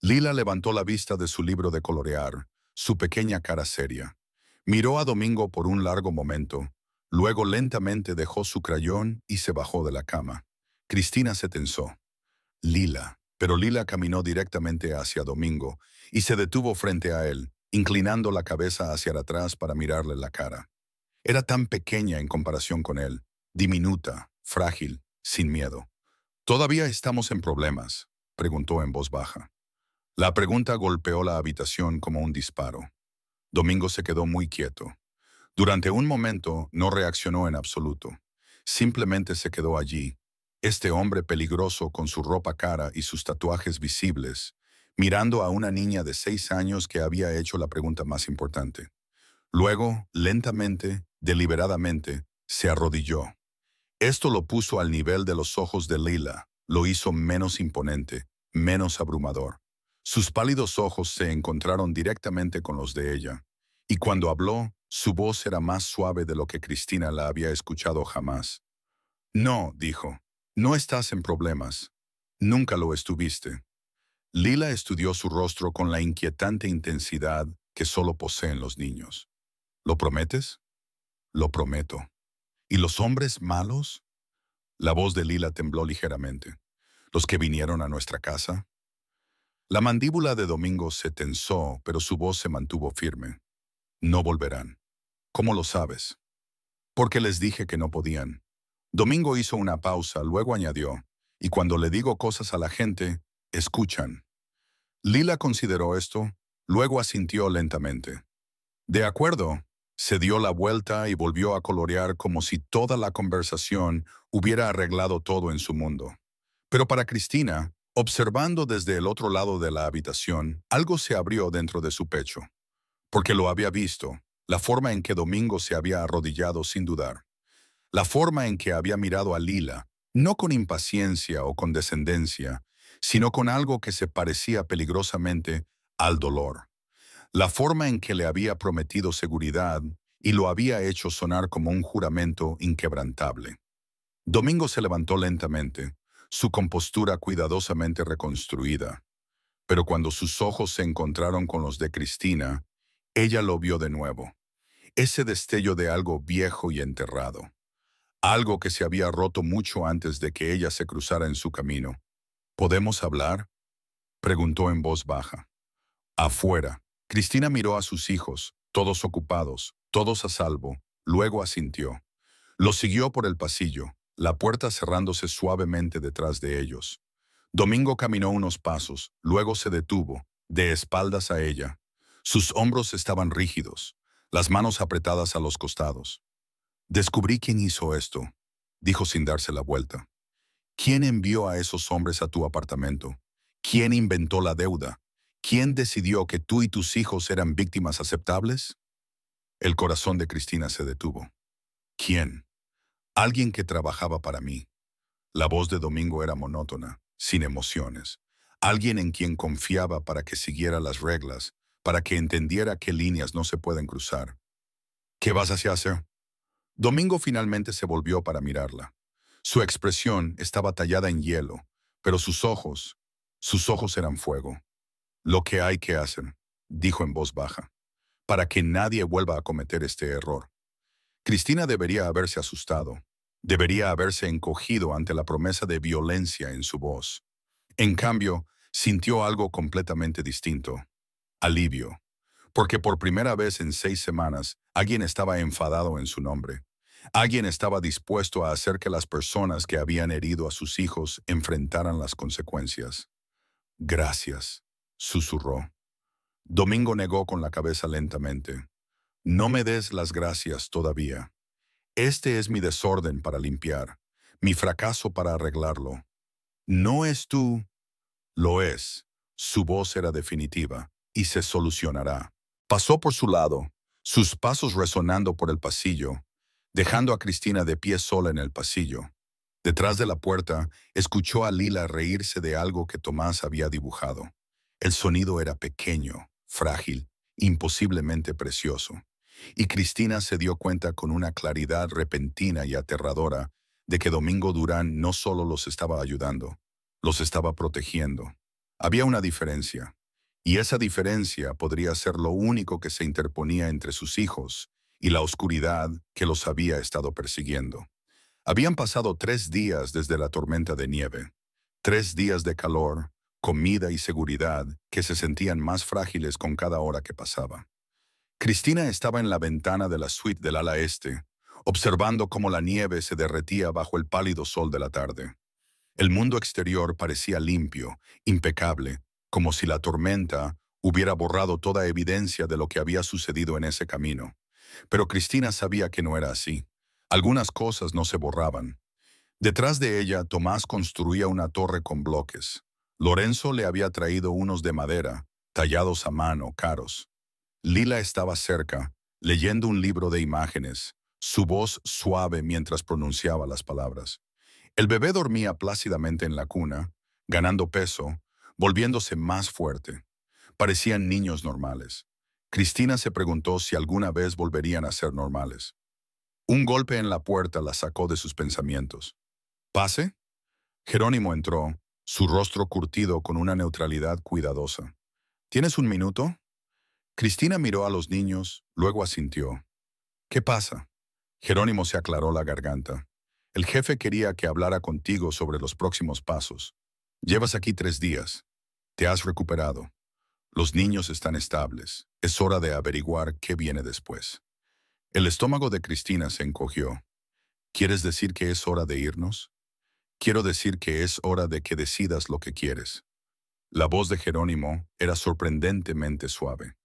S1: Lila levantó la vista de su libro de colorear, su pequeña cara seria. Miró a Domingo por un largo momento, luego lentamente dejó su crayón y se bajó de la cama. Cristina se tensó. Pero Lila caminó directamente hacia Domingo y se detuvo frente a él, inclinando la cabeza hacia atrás para mirarle la cara. Era tan pequeña en comparación con él, diminuta, frágil, sin miedo. ¿Todavía estamos en problemas?, preguntó en voz baja. La pregunta golpeó la habitación como un disparo. Domingo se quedó muy quieto. Durante un momento no reaccionó en absoluto. Simplemente se quedó allí, este hombre peligroso con su ropa cara y sus tatuajes visibles, mirando a una niña de 6 años que había hecho la pregunta más importante. Luego, lentamente, deliberadamente, se arrodilló. Esto lo puso al nivel de los ojos de Lila, lo hizo menos imponente, menos abrumador. Sus pálidos ojos se encontraron directamente con los de ella, y cuando habló, su voz era más suave de lo que Cristina la había escuchado jamás. No, dijo, no estás en problemas. Nunca lo estuviste. Lila estudió su rostro con la inquietante intensidad que solo poseen los niños. ¿Lo prometes? Lo prometo. ¿Y los hombres malos? La voz de Lila tembló ligeramente. ¿Los que vinieron a nuestra casa? La mandíbula de Domingo se tensó, pero su voz se mantuvo firme. No volverán. ¿Cómo lo sabes? Porque les dije que no podían. Domingo hizo una pausa, luego añadió, y cuando le digo cosas a la gente, escuchan. Lila consideró esto, luego asintió lentamente. De acuerdo, se dio la vuelta y volvió a colorear como si toda la conversación hubiera arreglado todo en su mundo. Pero para Cristina, observando desde el otro lado de la habitación, algo se abrió dentro de su pecho. Porque lo había visto, la forma en que Domingo se había arrodillado sin dudar. La forma en que había mirado a Lila, no con impaciencia o condescendencia, sino con algo que se parecía peligrosamente al dolor. La forma en que le había prometido seguridad y lo había hecho sonar como un juramento inquebrantable. Domingo se levantó lentamente, su compostura cuidadosamente reconstruida. Pero cuando sus ojos se encontraron con los de Cristina, ella lo vio de nuevo. Ese destello de algo viejo y enterrado. Algo que se había roto mucho antes de que ella se cruzara en su camino. ¿Podemos hablar?, preguntó en voz baja. Afuera. Cristina miró a sus hijos, todos ocupados, todos a salvo, luego asintió. Los siguió por el pasillo, la puerta cerrándose suavemente detrás de ellos. Domingo caminó unos pasos, luego se detuvo, de espaldas a ella. Sus hombros estaban rígidos, las manos apretadas a los costados. Descubrí quién hizo esto, dijo sin darse la vuelta. ¿Quién envió a esos hombres a tu apartamento? ¿Quién inventó la deuda? ¿Quién decidió que tú y tus hijos eran víctimas aceptables? El corazón de Cristina se detuvo. ¿Quién? Alguien que trabajaba para mí. La voz de Domingo era monótona, sin emociones. Alguien en quien confiaba para que siguiera las reglas, para que entendiera qué líneas no se pueden cruzar. ¿Qué vas a hacer? Domingo finalmente se volvió para mirarla. Su expresión estaba tallada en hielo, pero sus ojos eran fuego. Lo que hay que hacer, dijo en voz baja, para que nadie vuelva a cometer este error. Cristina debería haberse asustado. Debería haberse encogido ante la promesa de violencia en su voz. En cambio, sintió algo completamente distinto. Alivio. Porque por primera vez en 6 semanas, alguien estaba enfadado en su nombre. Alguien estaba dispuesto a hacer que las personas que habían herido a sus hijos enfrentaran las consecuencias. Gracias, susurró. Domingo negó con la cabeza lentamente. No me des las gracias todavía. Este es mi desorden para limpiar, mi fracaso para arreglarlo. No es tú, lo es. Su voz era definitiva y se solucionará. Pasó por su lado, sus pasos resonando por el pasillo, dejando a Cristina de pie sola en el pasillo. Detrás de la puerta, escuchó a Lila reírse de algo que Tomás había dibujado. El sonido era pequeño, frágil, imposiblemente precioso. Y Cristina se dio cuenta con una claridad repentina y aterradora de que Domingo Durán no solo los estaba ayudando, los estaba protegiendo. Había una diferencia, y esa diferencia podría ser lo único que se interponía entre sus hijos y la oscuridad que los había estado persiguiendo. Habían pasado 3 días desde la tormenta de nieve, 3 días de calor, comida y seguridad que se sentían más frágiles con cada hora que pasaba. Cristina estaba en la ventana de la suite del ala este, observando cómo la nieve se derretía bajo el pálido sol de la tarde. El mundo exterior parecía limpio, impecable, como si la tormenta hubiera borrado toda evidencia de lo que había sucedido en ese camino. Pero Cristina sabía que no era así. Algunas cosas no se borraban. Detrás de ella, Tomás construía una torre con bloques. Lorenzo le había traído unos de madera, tallados a mano, caros. Lila estaba cerca, leyendo un libro de imágenes, su voz suave mientras pronunciaba las palabras. El bebé dormía plácidamente en la cuna, ganando peso, volviéndose más fuerte. Parecían niños normales. Cristina se preguntó si alguna vez volverían a ser normales. Un golpe en la puerta la sacó de sus pensamientos. ¿Pase? Jerónimo entró, su rostro curtido con una neutralidad cuidadosa. ¿Tienes un minuto? Cristina miró a los niños, luego asintió. ¿Qué pasa? Jerónimo se aclaró la garganta. El jefe quería que hablara contigo sobre los próximos pasos. Llevas aquí 3 días. Te has recuperado. Los niños están estables. Es hora de averiguar qué viene después. El estómago de Cristina se encogió. ¿Quieres decir que es hora de irnos? Quiero decir que es hora de que decidas lo que quieres. La voz de Jerónimo era sorprendentemente suave.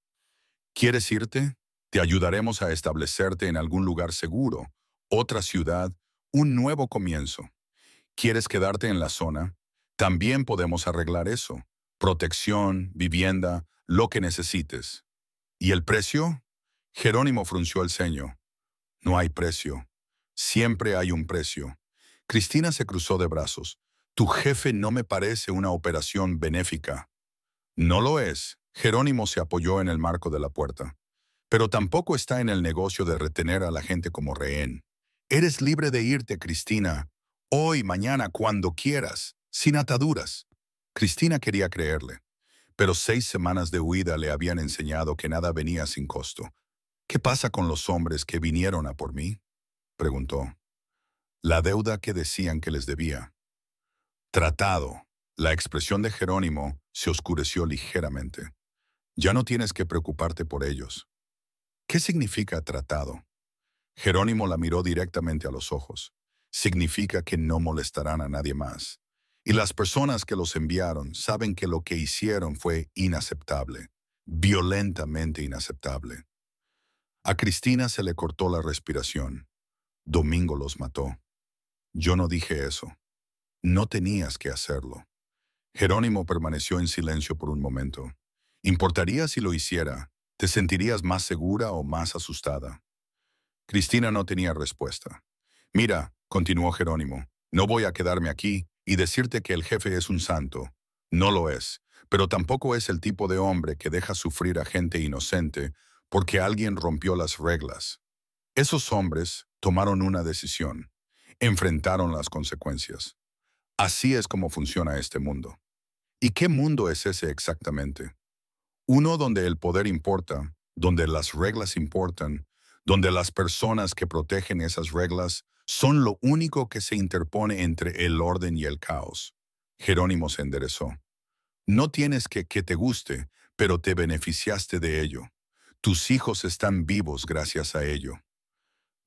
S1: ¿Quieres irte? Te ayudaremos a establecerte en algún lugar seguro, otra ciudad, un nuevo comienzo. ¿Quieres quedarte en la zona? También podemos arreglar eso. Protección, vivienda, lo que necesites. ¿Y el precio? Jerónimo frunció el ceño. No hay precio. Siempre hay un precio. Cristina se cruzó de brazos. Tu jefe no me parece una operación benéfica. No lo es. Jerónimo se apoyó en el marco de la puerta. Pero tampoco está en el negocio de retener a la gente como rehén. Eres libre de irte, Cristina. Hoy, mañana, cuando quieras, sin ataduras. Cristina quería creerle, pero 6 semanas de huida le habían enseñado que nada venía sin costo. ¿Qué pasa con los hombres que vinieron a por mí? Preguntó. La deuda que decían que les debía. Tratado. La expresión de Jerónimo se oscureció ligeramente. Ya no tienes que preocuparte por ellos. ¿Qué significa tratado? Jerónimo la miró directamente a los ojos. Significa que no molestarán a nadie más. Y las personas que los enviaron saben que lo que hicieron fue inaceptable, violentamente inaceptable. A Cristina se le cortó la respiración. Domingo los mató. Yo no dije eso. No tenías que hacerlo. Jerónimo permaneció en silencio por un momento. ¿Importaría si lo hiciera? ¿Te sentirías más segura o más asustada? Cristina no tenía respuesta. Mira, continuó Jerónimo, no voy a quedarme aquí y decirte que el jefe es un santo. No lo es, pero tampoco es el tipo de hombre que deja sufrir a gente inocente porque alguien rompió las reglas. Esos hombres tomaron una decisión, enfrentaron las consecuencias. Así es como funciona este mundo. ¿Y qué mundo es ese exactamente? Uno donde el poder importa, donde las reglas importan, donde las personas que protegen esas reglas son lo único que se interpone entre el orden y el caos. Jerónimo se enderezó. No tienes que te guste, pero te beneficiaste de ello. Tus hijos están vivos gracias a ello.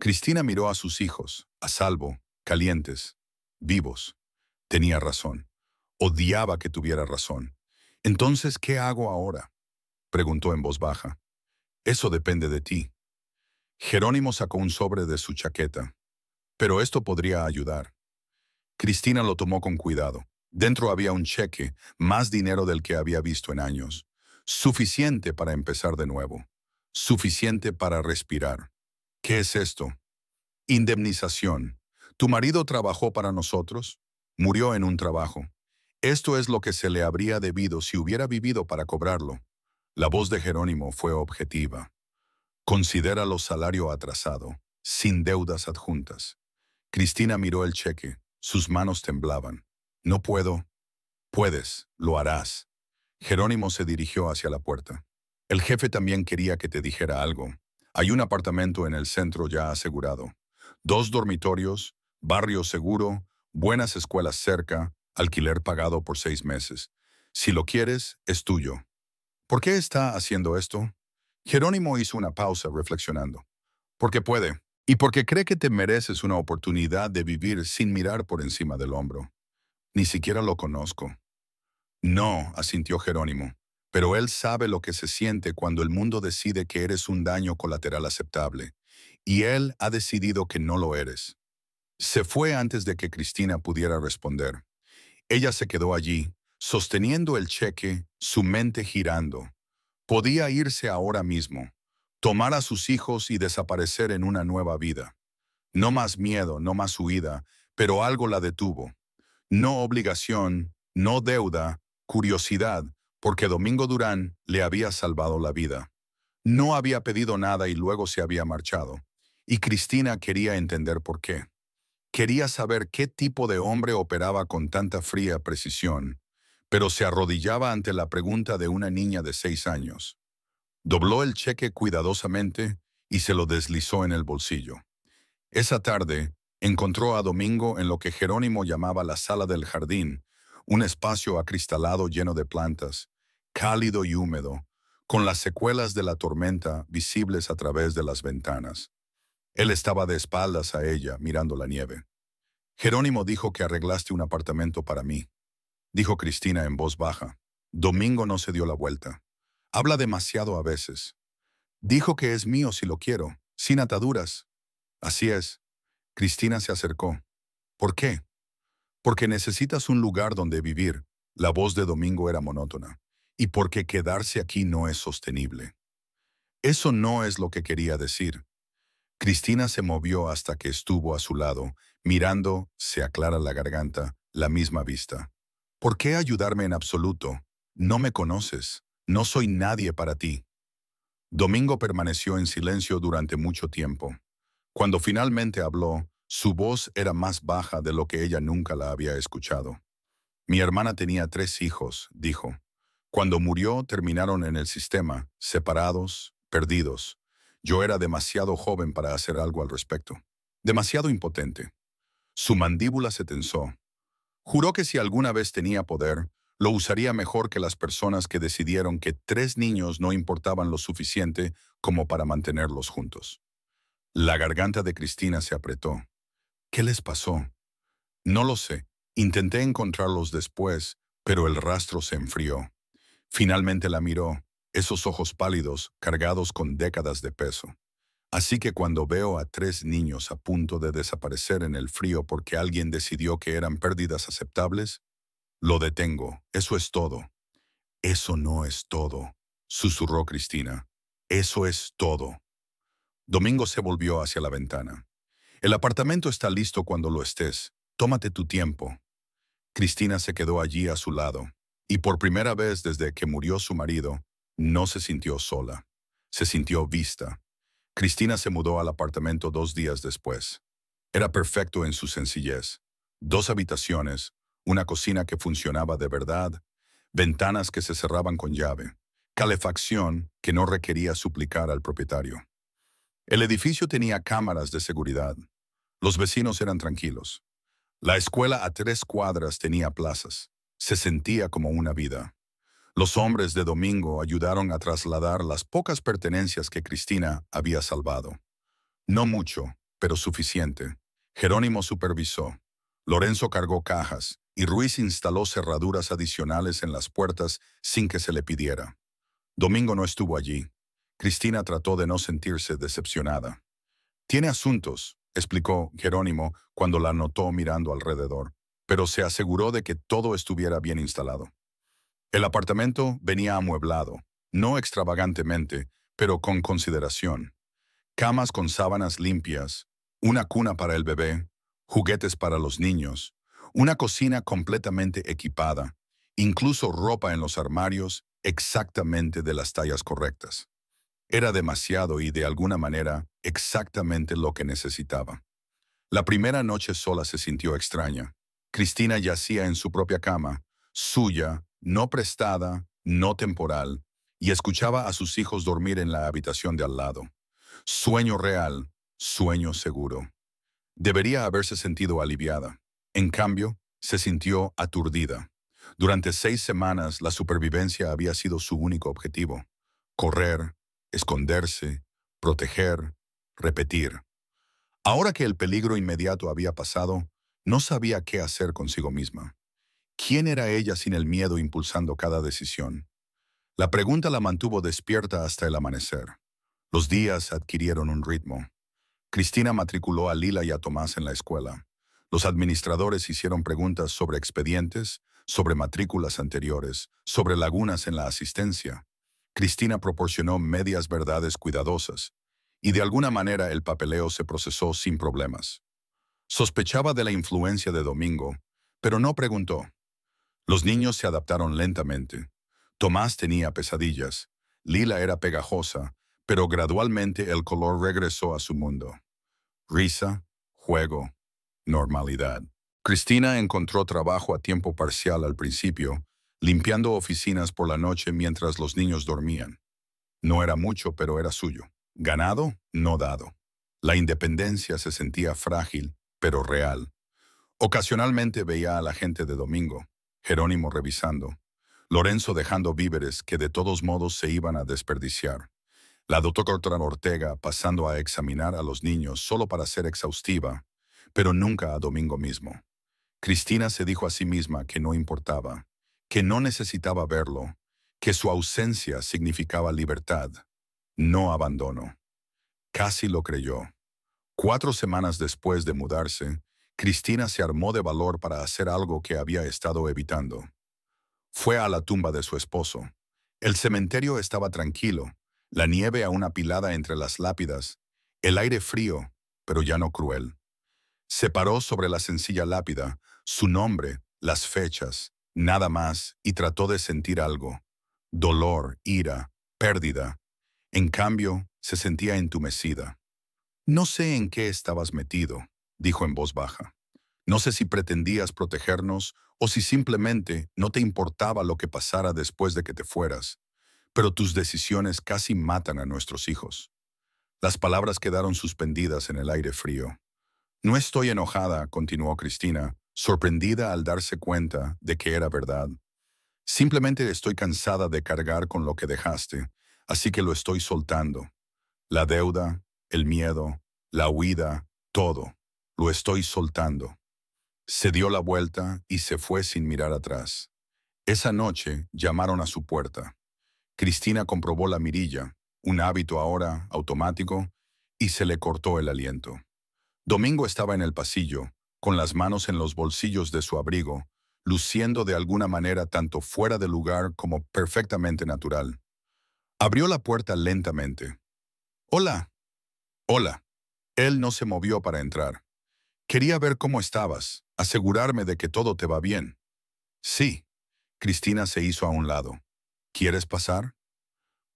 S1: Cristina miró a sus hijos, a salvo, calientes, vivos. Tenía razón. Odiaba que tuviera razón. Entonces, ¿qué hago ahora?, preguntó en voz baja. Eso depende de ti. Jerónimo sacó un sobre de su chaqueta. Pero esto podría ayudar. Cristina lo tomó con cuidado. Dentro había un cheque, más dinero del que había visto en años. Suficiente para empezar de nuevo. Suficiente para respirar. ¿Qué es esto? Indemnización. ¿Tu marido trabajó para nosotros? Murió en un trabajo. Esto es lo que se le habría debido si hubiera vivido para cobrarlo. La voz de Jerónimo fue objetiva. Considéralo salario atrasado, sin deudas adjuntas. Cristina miró el cheque. Sus manos temblaban. No puedo. Puedes, lo harás. Jerónimo se dirigió hacia la puerta. El jefe también quería que te dijera algo. Hay un apartamento en el centro ya asegurado. 2 dormitorios, barrio seguro, buenas escuelas cerca, alquiler pagado por 6 meses. Si lo quieres, es tuyo. ¿Por qué está haciendo esto? Jerónimo hizo una pausa reflexionando. Porque puede, y porque cree que te mereces una oportunidad de vivir sin mirar por encima del hombro. Ni siquiera lo conozco. No, asintió Jerónimo, pero él sabe lo que se siente cuando el mundo decide que eres un daño colateral aceptable, y él ha decidido que no lo eres. Se fue antes de que Cristina pudiera responder. Ella se quedó allí, sosteniendo el cheque, su mente girando. Podía irse ahora mismo, tomar a sus hijos y desaparecer en una nueva vida. No más miedo, no más huida, pero algo la detuvo. No obligación, no deuda, curiosidad, porque Domingo Durán le había salvado la vida. No había pedido nada y luego se había marchado. Y Cristina quería entender por qué. Quería saber qué tipo de hombre operaba con tanta fría precisión, pero se arrodillaba ante la pregunta de una niña de 6 años. Dobló el cheque cuidadosamente y se lo deslizó en el bolsillo. Esa tarde, encontró a Domingo en lo que Jerónimo llamaba la sala del jardín, un espacio acristalado lleno de plantas, cálido y húmedo, con las secuelas de la tormenta visibles a través de las ventanas. Él estaba de espaldas a ella, mirando la nieve. Jerónimo dijo que arreglaste un apartamento para mí, dijo Cristina en voz baja. Domingo no se dio la vuelta. Habla demasiado a veces. Dijo que es mío si lo quiero, sin ataduras. Así es. Cristina se acercó. ¿Por qué? Porque necesitas un lugar donde vivir. La voz de Domingo era monótona. Y porque quedarse aquí no es sostenible. Eso no es lo que quería decir. Cristina se movió hasta que estuvo a su lado, mirando, se aclara la garganta, la misma vista. ¿Por qué ayudarme en absoluto? No me conoces. No soy nadie para ti. Domingo permaneció en silencio durante mucho tiempo. Cuando finalmente habló, su voz era más baja de lo que ella nunca la había escuchado. Mi hermana tenía 3 hijos, dijo. Cuando murió terminaron en el sistema, separados, perdidos. Yo era demasiado joven para hacer algo al respecto. Demasiado impotente. Su mandíbula se tensó. Juró que si alguna vez tenía poder, lo usaría mejor que las personas que decidieron que 3 niños no importaban lo suficiente como para mantenerlos juntos. La garganta de Cristina se apretó. ¿Qué les pasó? No lo sé. Intenté encontrarlos después, pero el rastro se enfrió. Finalmente la miró, esos ojos pálidos, cargados con décadas de peso. Así que cuando veo a 3 niños a punto de desaparecer en el frío porque alguien decidió que eran pérdidas aceptables, lo detengo. Eso es todo. Eso no es todo, susurró Cristina. Eso es todo. Domingo se volvió hacia la ventana. El apartamento está listo cuando lo estés. Tómate tu tiempo. Cristina se quedó allí a su lado, y por primera vez desde que murió su marido, no se sintió sola. Se sintió vista. Cristina se mudó al apartamento 2 días después. Era perfecto en su sencillez. 2 habitaciones, una cocina que funcionaba de verdad, ventanas que se cerraban con llave, calefacción que no requería suplicar al propietario. El edificio tenía cámaras de seguridad. Los vecinos eran tranquilos. La escuela a 3 cuadras tenía plazas. Se sentía como una vida. Los hombres de Domingo ayudaron a trasladar las pocas pertenencias que Cristina había salvado. No mucho, pero suficiente. Jerónimo supervisó. Lorenzo cargó cajas y Ruiz instaló cerraduras adicionales en las puertas sin que se le pidiera. Domingo no estuvo allí. Cristina trató de no sentirse decepcionada. Tiene asuntos, explicó Jerónimo cuando la notó mirando alrededor, pero se aseguró de que todo estuviera bien instalado. El apartamento venía amueblado, no extravagantemente, pero con consideración. Camas con sábanas limpias, una cuna para el bebé, juguetes para los niños, una cocina completamente equipada, incluso ropa en los armarios exactamente de las tallas correctas. Era demasiado y de alguna manera exactamente lo que necesitaba. La primera noche sola se sintió extraña. Cristina yacía en su propia cama, suya, no prestada, no temporal, y escuchaba a sus hijos dormir en la habitación de al lado. Sueño real, sueño seguro. Debería haberse sentido aliviada. En cambio, se sintió aturdida. Durante 6 semanas la supervivencia había sido su único objetivo. Correr, esconderse, proteger, repetir. Ahora que el peligro inmediato había pasado, no sabía qué hacer consigo misma. ¿Quién era ella sin el miedo impulsando cada decisión? La pregunta la mantuvo despierta hasta el amanecer. Los días adquirieron un ritmo. Cristina matriculó a Lila y a Tomás en la escuela. Los administradores hicieron preguntas sobre expedientes, sobre matrículas anteriores, sobre lagunas en la asistencia. Cristina proporcionó medias verdades cuidadosas, y de alguna manera el papeleo se procesó sin problemas. Sospechaba de la influencia de Domingo, pero no preguntó. Los niños se adaptaron lentamente. Tomás tenía pesadillas. Lila era pegajosa, pero gradualmente el color regresó a su mundo. Risa, juego, normalidad. Cristina encontró trabajo a tiempo parcial al principio, limpiando oficinas por la noche mientras los niños dormían. No era mucho, pero era suyo. Ganado, no dado. La independencia se sentía frágil, pero real. Ocasionalmente veía a la gente de Domingo, Jerónimo revisando, Lorenzo dejando víveres que de todos modos se iban a desperdiciar. La doctora Ortega pasando a examinar a los niños solo para ser exhaustiva, pero nunca a Domingo mismo. Cristina se dijo a sí misma que no importaba, que no necesitaba verlo, que su ausencia significaba libertad, no abandono. Casi lo creyó. 4 semanas después de mudarse, Cristina se armó de valor para hacer algo que había estado evitando. Fue a la tumba de su esposo. El cementerio estaba tranquilo, la nieve aún apilada entre las lápidas, el aire frío, pero ya no cruel. Se paró sobre la sencilla lápida, su nombre, las fechas, nada más, y trató de sentir algo. Dolor, ira, pérdida. En cambio, se sentía entumecida. No sé en qué estabas metido, dijo en voz baja. No sé si pretendías protegernos o si simplemente no te importaba lo que pasara después de que te fueras, pero tus decisiones casi matan a nuestros hijos. Las palabras quedaron suspendidas en el aire frío. No estoy enojada, continuó Cristina, sorprendida al darse cuenta de que era verdad. Simplemente estoy cansada de cargar con lo que dejaste, así que lo estoy soltando. La deuda, el miedo, la huida, todo. Lo estoy soltando. Se dio la vuelta y se fue sin mirar atrás. Esa noche llamaron a su puerta. Cristina comprobó la mirilla, un hábito ahora automático, y se le cortó el aliento. Domingo estaba en el pasillo, con las manos en los bolsillos de su abrigo, luciendo de alguna manera tanto fuera de lugar como perfectamente natural. Abrió la puerta lentamente. «Hola». «Hola». Él no se movió para entrar. «Quería ver cómo estabas, asegurarme de que todo te va bien». «Sí». Cristina se hizo a un lado. «¿Quieres pasar?»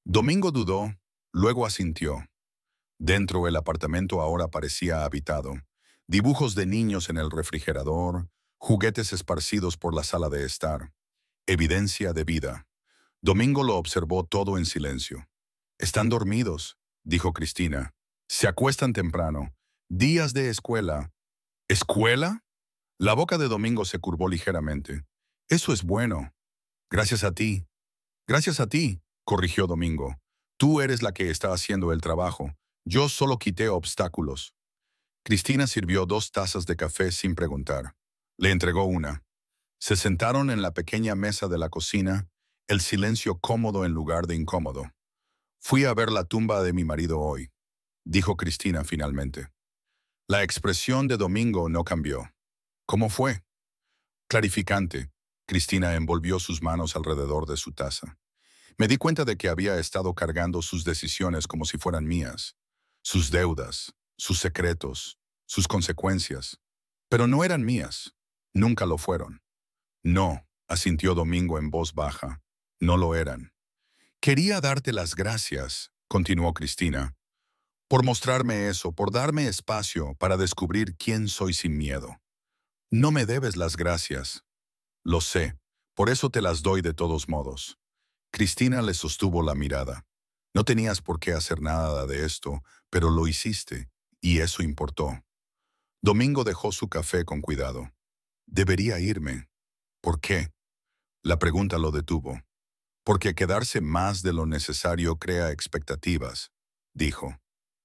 S1: Domingo dudó, luego asintió. Dentro el apartamento ahora parecía habitado. Dibujos de niños en el refrigerador, juguetes esparcidos por la sala de estar. Evidencia de vida. Domingo lo observó todo en silencio. «Están dormidos», dijo Cristina. «Se acuestan temprano. Días de escuela». «¿Escuela?». La boca de Domingo se curvó ligeramente. «Eso es bueno. Gracias a ti». «Gracias a ti», corrigió Domingo. «Tú eres la que está haciendo el trabajo. Yo solo quité obstáculos». Cristina sirvió 2 tazas de café sin preguntar. Le entregó una. Se sentaron en la pequeña mesa de la cocina, el silencio cómodo en lugar de incómodo. «Fui a ver la tumba de mi marido hoy», dijo Cristina finalmente. La expresión de Domingo no cambió. «¿Cómo fue?». «Clarificante». Cristina envolvió sus manos alrededor de su taza. «Me di cuenta de que había estado cargando sus decisiones como si fueran mías, sus deudas, sus secretos, sus consecuencias. Pero no eran mías. Nunca lo fueron». «No», asintió Domingo en voz baja. «No lo eran». «Quería darte las gracias», continuó Cristina, «por mostrarme eso, por darme espacio para descubrir quién soy sin miedo». «No me debes las gracias». «Lo sé, por eso te las doy de todos modos». Cristina le sostuvo la mirada. «No tenías por qué hacer nada de esto, pero lo hiciste, y eso importó». Domingo dejó su café con cuidado. «Debería irme». «¿Por qué?». La pregunta lo detuvo. «Porque quedarse más de lo necesario crea expectativas», dijo.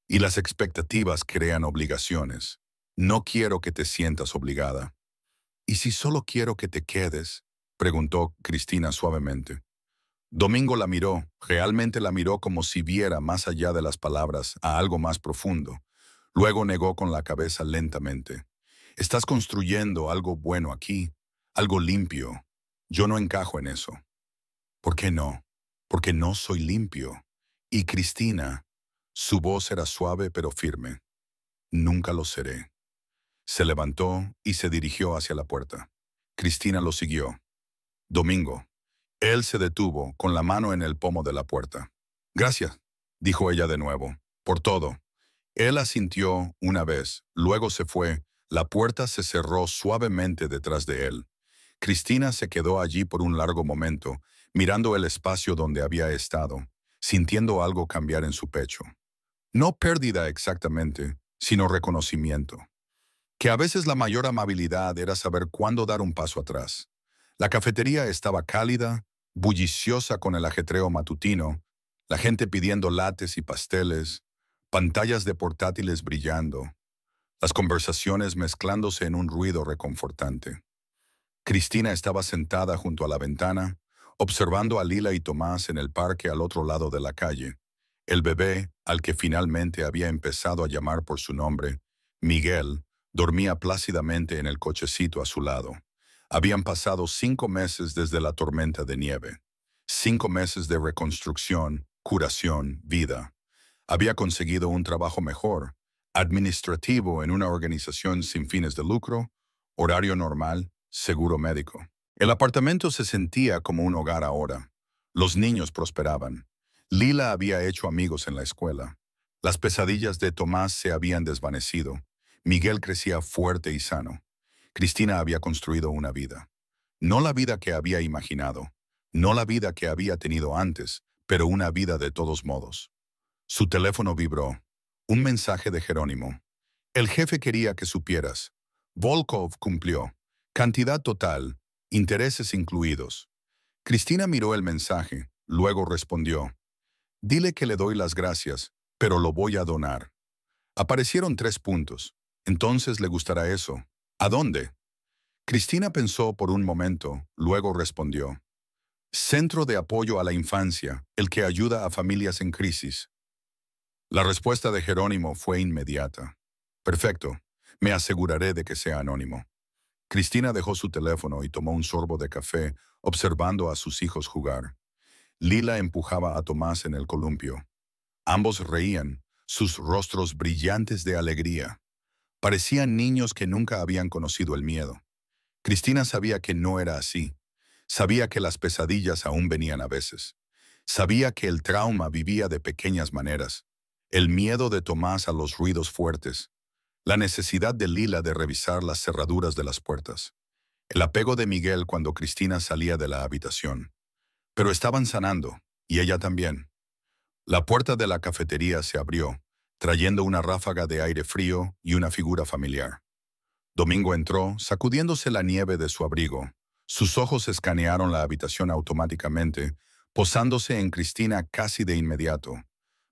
S1: «Y las expectativas crean obligaciones. No quiero que te sientas obligada». «¿Y si solo quiero que te quedes?», preguntó Cristina suavemente. Domingo la miró, realmente la miró como si viera más allá de las palabras, a algo más profundo. Luego negó con la cabeza lentamente. «Estás construyendo algo bueno aquí, algo limpio. Yo no encajo en eso». «¿Por qué no?». «Porque no soy limpio». «Y Cristina», su voz era suave pero firme, «nunca lo seré». Se levantó y se dirigió hacia la puerta. Cristina lo siguió. «Domingo». Él se detuvo, con la mano en el pomo de la puerta. «Gracias», dijo ella de nuevo, «por todo». Él asintió una vez, luego se fue. La puerta se cerró suavemente detrás de él. Cristina se quedó allí por un largo momento, mirando el espacio donde había estado, sintiendo algo cambiar en su pecho. No pérdida exactamente, sino reconocimiento. Que a veces la mayor amabilidad era saber cuándo dar un paso atrás. La cafetería estaba cálida, bulliciosa con el ajetreo matutino, la gente pidiendo lates y pasteles, pantallas de portátiles brillando, las conversaciones mezclándose en un ruido reconfortante. Cristina estaba sentada junto a la ventana, observando a Lila y Tomás en el parque al otro lado de la calle. El bebé, al que finalmente había empezado a llamar por su nombre, Miguel, dormía plácidamente en el cochecito a su lado. Habían pasado 5 meses desde la tormenta de nieve. 5 meses de reconstrucción, curación, vida. Había conseguido un trabajo mejor, administrativo en una organización sin fines de lucro, horario normal, seguro médico. El apartamento se sentía como un hogar ahora. Los niños prosperaban. Lila había hecho amigos en la escuela. Las pesadillas de Tomás se habían desvanecido. Miguel crecía fuerte y sano. Cristina había construido una vida. No la vida que había imaginado, no la vida que había tenido antes, pero una vida de todos modos. Su teléfono vibró. Un mensaje de Jerónimo. «El jefe quería que supieras. Volkov cumplió. Cantidad total, intereses incluidos». Cristina miró el mensaje, luego respondió. «Dile que le doy las gracias, pero lo voy a donar». Aparecieron 3 puntos. «Entonces le gustará eso». «¿A dónde?». Cristina pensó por un momento, luego respondió. «Centro de apoyo a la infancia, el que ayuda a familias en crisis». La respuesta de Jerónimo fue inmediata. «Perfecto, me aseguraré de que sea anónimo». Cristina dejó su teléfono y tomó un sorbo de café, observando a sus hijos jugar. Lila empujaba a Tomás en el columpio. Ambos reían, sus rostros brillantes de alegría. Parecían niños que nunca habían conocido el miedo. Cristina sabía que no era así. Sabía que las pesadillas aún venían a veces. Sabía que el trauma vivía de pequeñas maneras. el miedo de Tomás a los ruidos fuertes, la necesidad de Lila de revisar las cerraduras de las puertas, el apego de Miguel cuando Cristina salía de la habitación. Pero estaban sanando, y ella también. La puerta de la cafetería se abrió, trayendo una ráfaga de aire frío y una figura familiar. Domingo entró, sacudiéndose la nieve de su abrigo. Sus ojos escanearon la habitación automáticamente, posándose en Cristina casi de inmediato.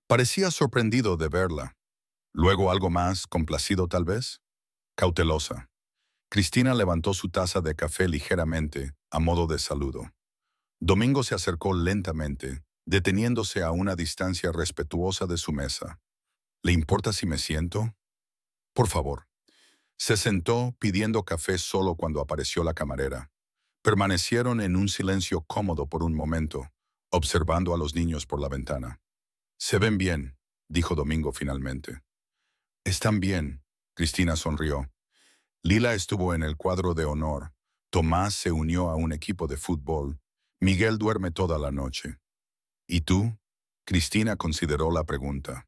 S1: Parecía sorprendido de verla. Luego algo más, complacido tal vez, cautelosa. Cristina levantó su taza de café ligeramente, a modo de saludo. Domingo se acercó lentamente, deteniéndose a una distancia respetuosa de su mesa. ¿Le importa si me siento? Por favor. Se sentó pidiendo café solo cuando apareció la camarera. Permanecieron en un silencio cómodo por un momento, observando a los niños por la ventana. «Se ven bien», dijo Domingo finalmente. «Están bien», Cristina sonrió. Lila estuvo en el cuadro de honor. Tomás se unió a un equipo de fútbol. Miguel duerme toda la noche. ¿Y tú? Cristina consideró la pregunta.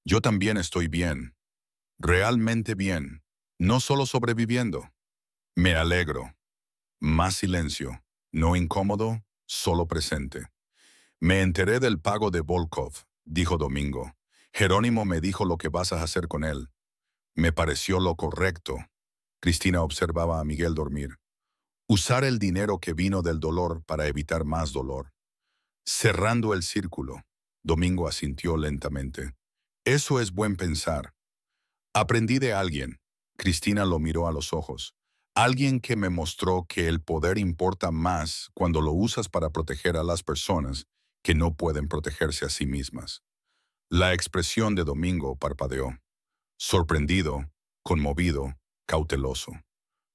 S1: Yo también estoy bien. Realmente bien. No solo sobreviviendo. Me alegro. Más silencio. No incómodo, solo presente. Me enteré del pago de Volkov, dijo Domingo. Jerónimo me dijo lo que vas a hacer con él. Me pareció lo correcto. Cristina observaba a Miguel dormir. Usar el dinero que vino del dolor para evitar más dolor. Cerrando el círculo, Domingo asintió lentamente. Eso es buen pensar. Aprendí de alguien. Cristina lo miró a los ojos. Alguien que me mostró que el poder importa más cuando lo usas para proteger a las personas que no pueden protegerse a sí mismas. La expresión de Domingo parpadeó. Sorprendido, conmovido, cauteloso.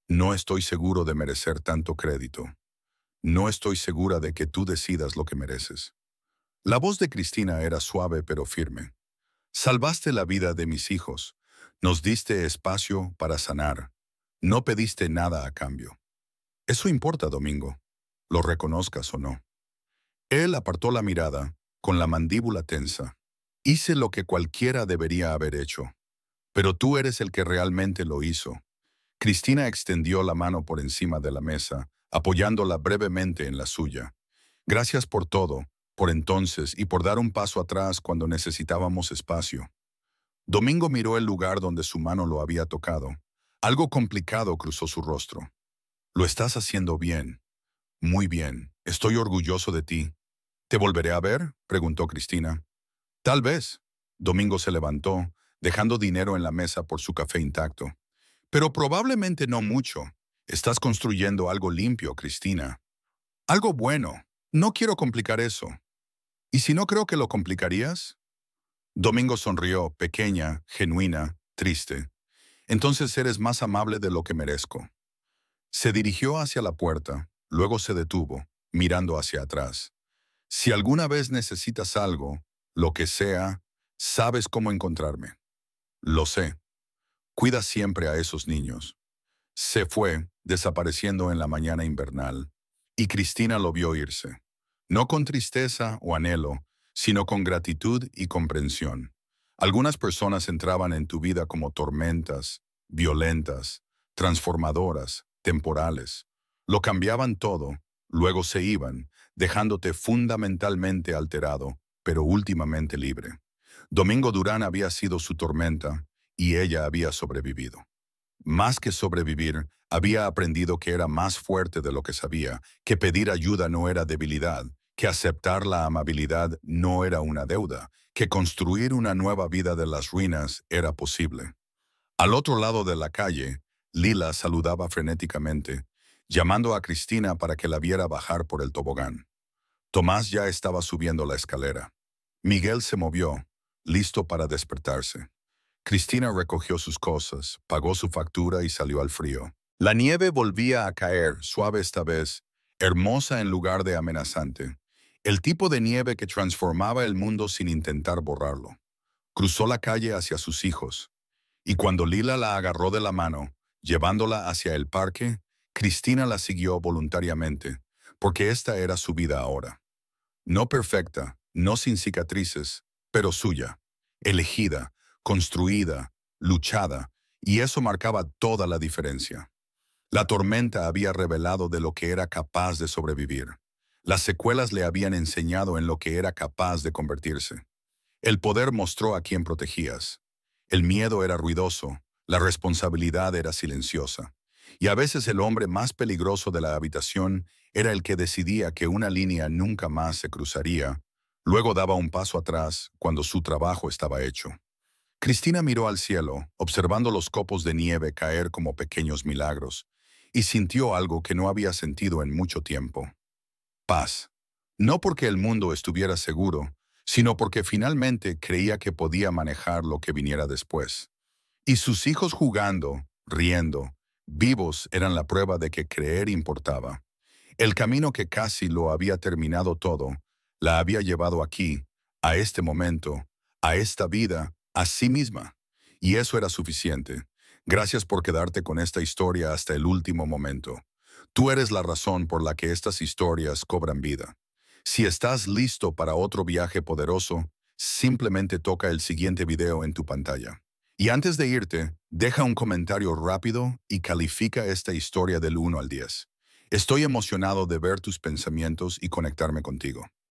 S1: No estoy seguro de merecer tanto crédito. No estoy segura de que tú decidas lo que mereces. La voz de Cristina era suave pero firme. Salvaste la vida de mis hijos. Nos diste espacio para sanar. No pediste nada a cambio. Eso importa, Domingo, lo reconozcas o no. Él apartó la mirada, con la mandíbula tensa. Hice lo que cualquiera debería haber hecho. Pero tú eres el que realmente lo hizo. Cristina extendió la mano por encima de la mesa, apoyándola brevemente en la suya. Gracias por todo, por entonces y por dar un paso atrás cuando necesitábamos espacio. Domingo miró el lugar donde su mano lo había tocado. Algo complicado cruzó su rostro. Lo estás haciendo bien. Muy bien. Estoy orgulloso de ti. ¿Te volveré a ver?, preguntó Cristina. Tal vez. Domingo se levantó, dejando dinero en la mesa por su café intacto. Pero probablemente no mucho. Estás construyendo algo limpio, Cristina. Algo bueno. No quiero complicar eso. ¿Y si no creo que lo complicarías? Domingo sonrió, pequeña, genuina, triste. Entonces eres más amable de lo que merezco. Se dirigió hacia la puerta, luego se detuvo, mirando hacia atrás. Si alguna vez necesitas algo, lo que sea, sabes cómo encontrarme. Lo sé. Cuida siempre a esos niños. Se fue, desapareciendo en la mañana invernal, y Cristina lo vio irse. No con tristeza o anhelo, sino con gratitud y comprensión. Algunas personas entraban en tu vida como tormentas, violentas, transformadoras, temporales. Lo cambiaban todo, luego se iban, dejándote fundamentalmente alterado, pero últimamente libre. Domingo Durán había sido su tormenta, y ella había sobrevivido. Más que sobrevivir, había aprendido que era más fuerte de lo que sabía, que pedir ayuda no era debilidad, que aceptar la amabilidad no era una deuda, que construir una nueva vida de las ruinas era posible. Al otro lado de la calle, Lila saludaba frenéticamente, llamando a Cristina para que la viera bajar por el tobogán. Tomás ya estaba subiendo la escalera. Miguel se movió, listo para despertarse. Cristina recogió sus cosas, pagó su factura y salió al frío. La nieve volvía a caer, suave esta vez, hermosa en lugar de amenazante. El tipo de nieve que transformaba el mundo sin intentar borrarlo. Cruzó la calle hacia sus hijos, y cuando Lila la agarró de la mano, llevándola hacia el parque, Cristina la siguió voluntariamente, porque esta era su vida ahora. No perfecta, no sin cicatrices, pero suya. elegida, construida, luchada, y eso marcaba toda la diferencia. La tormenta había revelado de lo que era capaz de sobrevivir. Las secuelas le habían enseñado en lo que era capaz de convertirse. El poder mostró a quién protegías. El miedo era ruidoso, la responsabilidad era silenciosa. Y a veces el hombre más peligroso de la habitación era el que decidía que una línea nunca más se cruzaría, luego daba un paso atrás cuando su trabajo estaba hecho. Cristina miró al cielo, observando los copos de nieve caer como pequeños milagros, y sintió algo que no había sentido en mucho tiempo. Paz. No porque el mundo estuviera seguro, sino porque finalmente creía que podía manejar lo que viniera después. Y sus hijos jugando, riendo, vivos eran la prueba de que creer importaba. El camino que casi lo había terminado todo, la había llevado aquí, a este momento, a esta vida, a sí misma. Y eso era suficiente. Gracias por quedarte con esta historia hasta el último momento. Tú eres la razón por la que estas historias cobran vida. Si estás listo para otro viaje poderoso, simplemente toca el siguiente video en tu pantalla. Y antes de irte, deja un comentario rápido y califica esta historia del 1 al 10. Estoy emocionado de ver tus pensamientos y conectarme contigo.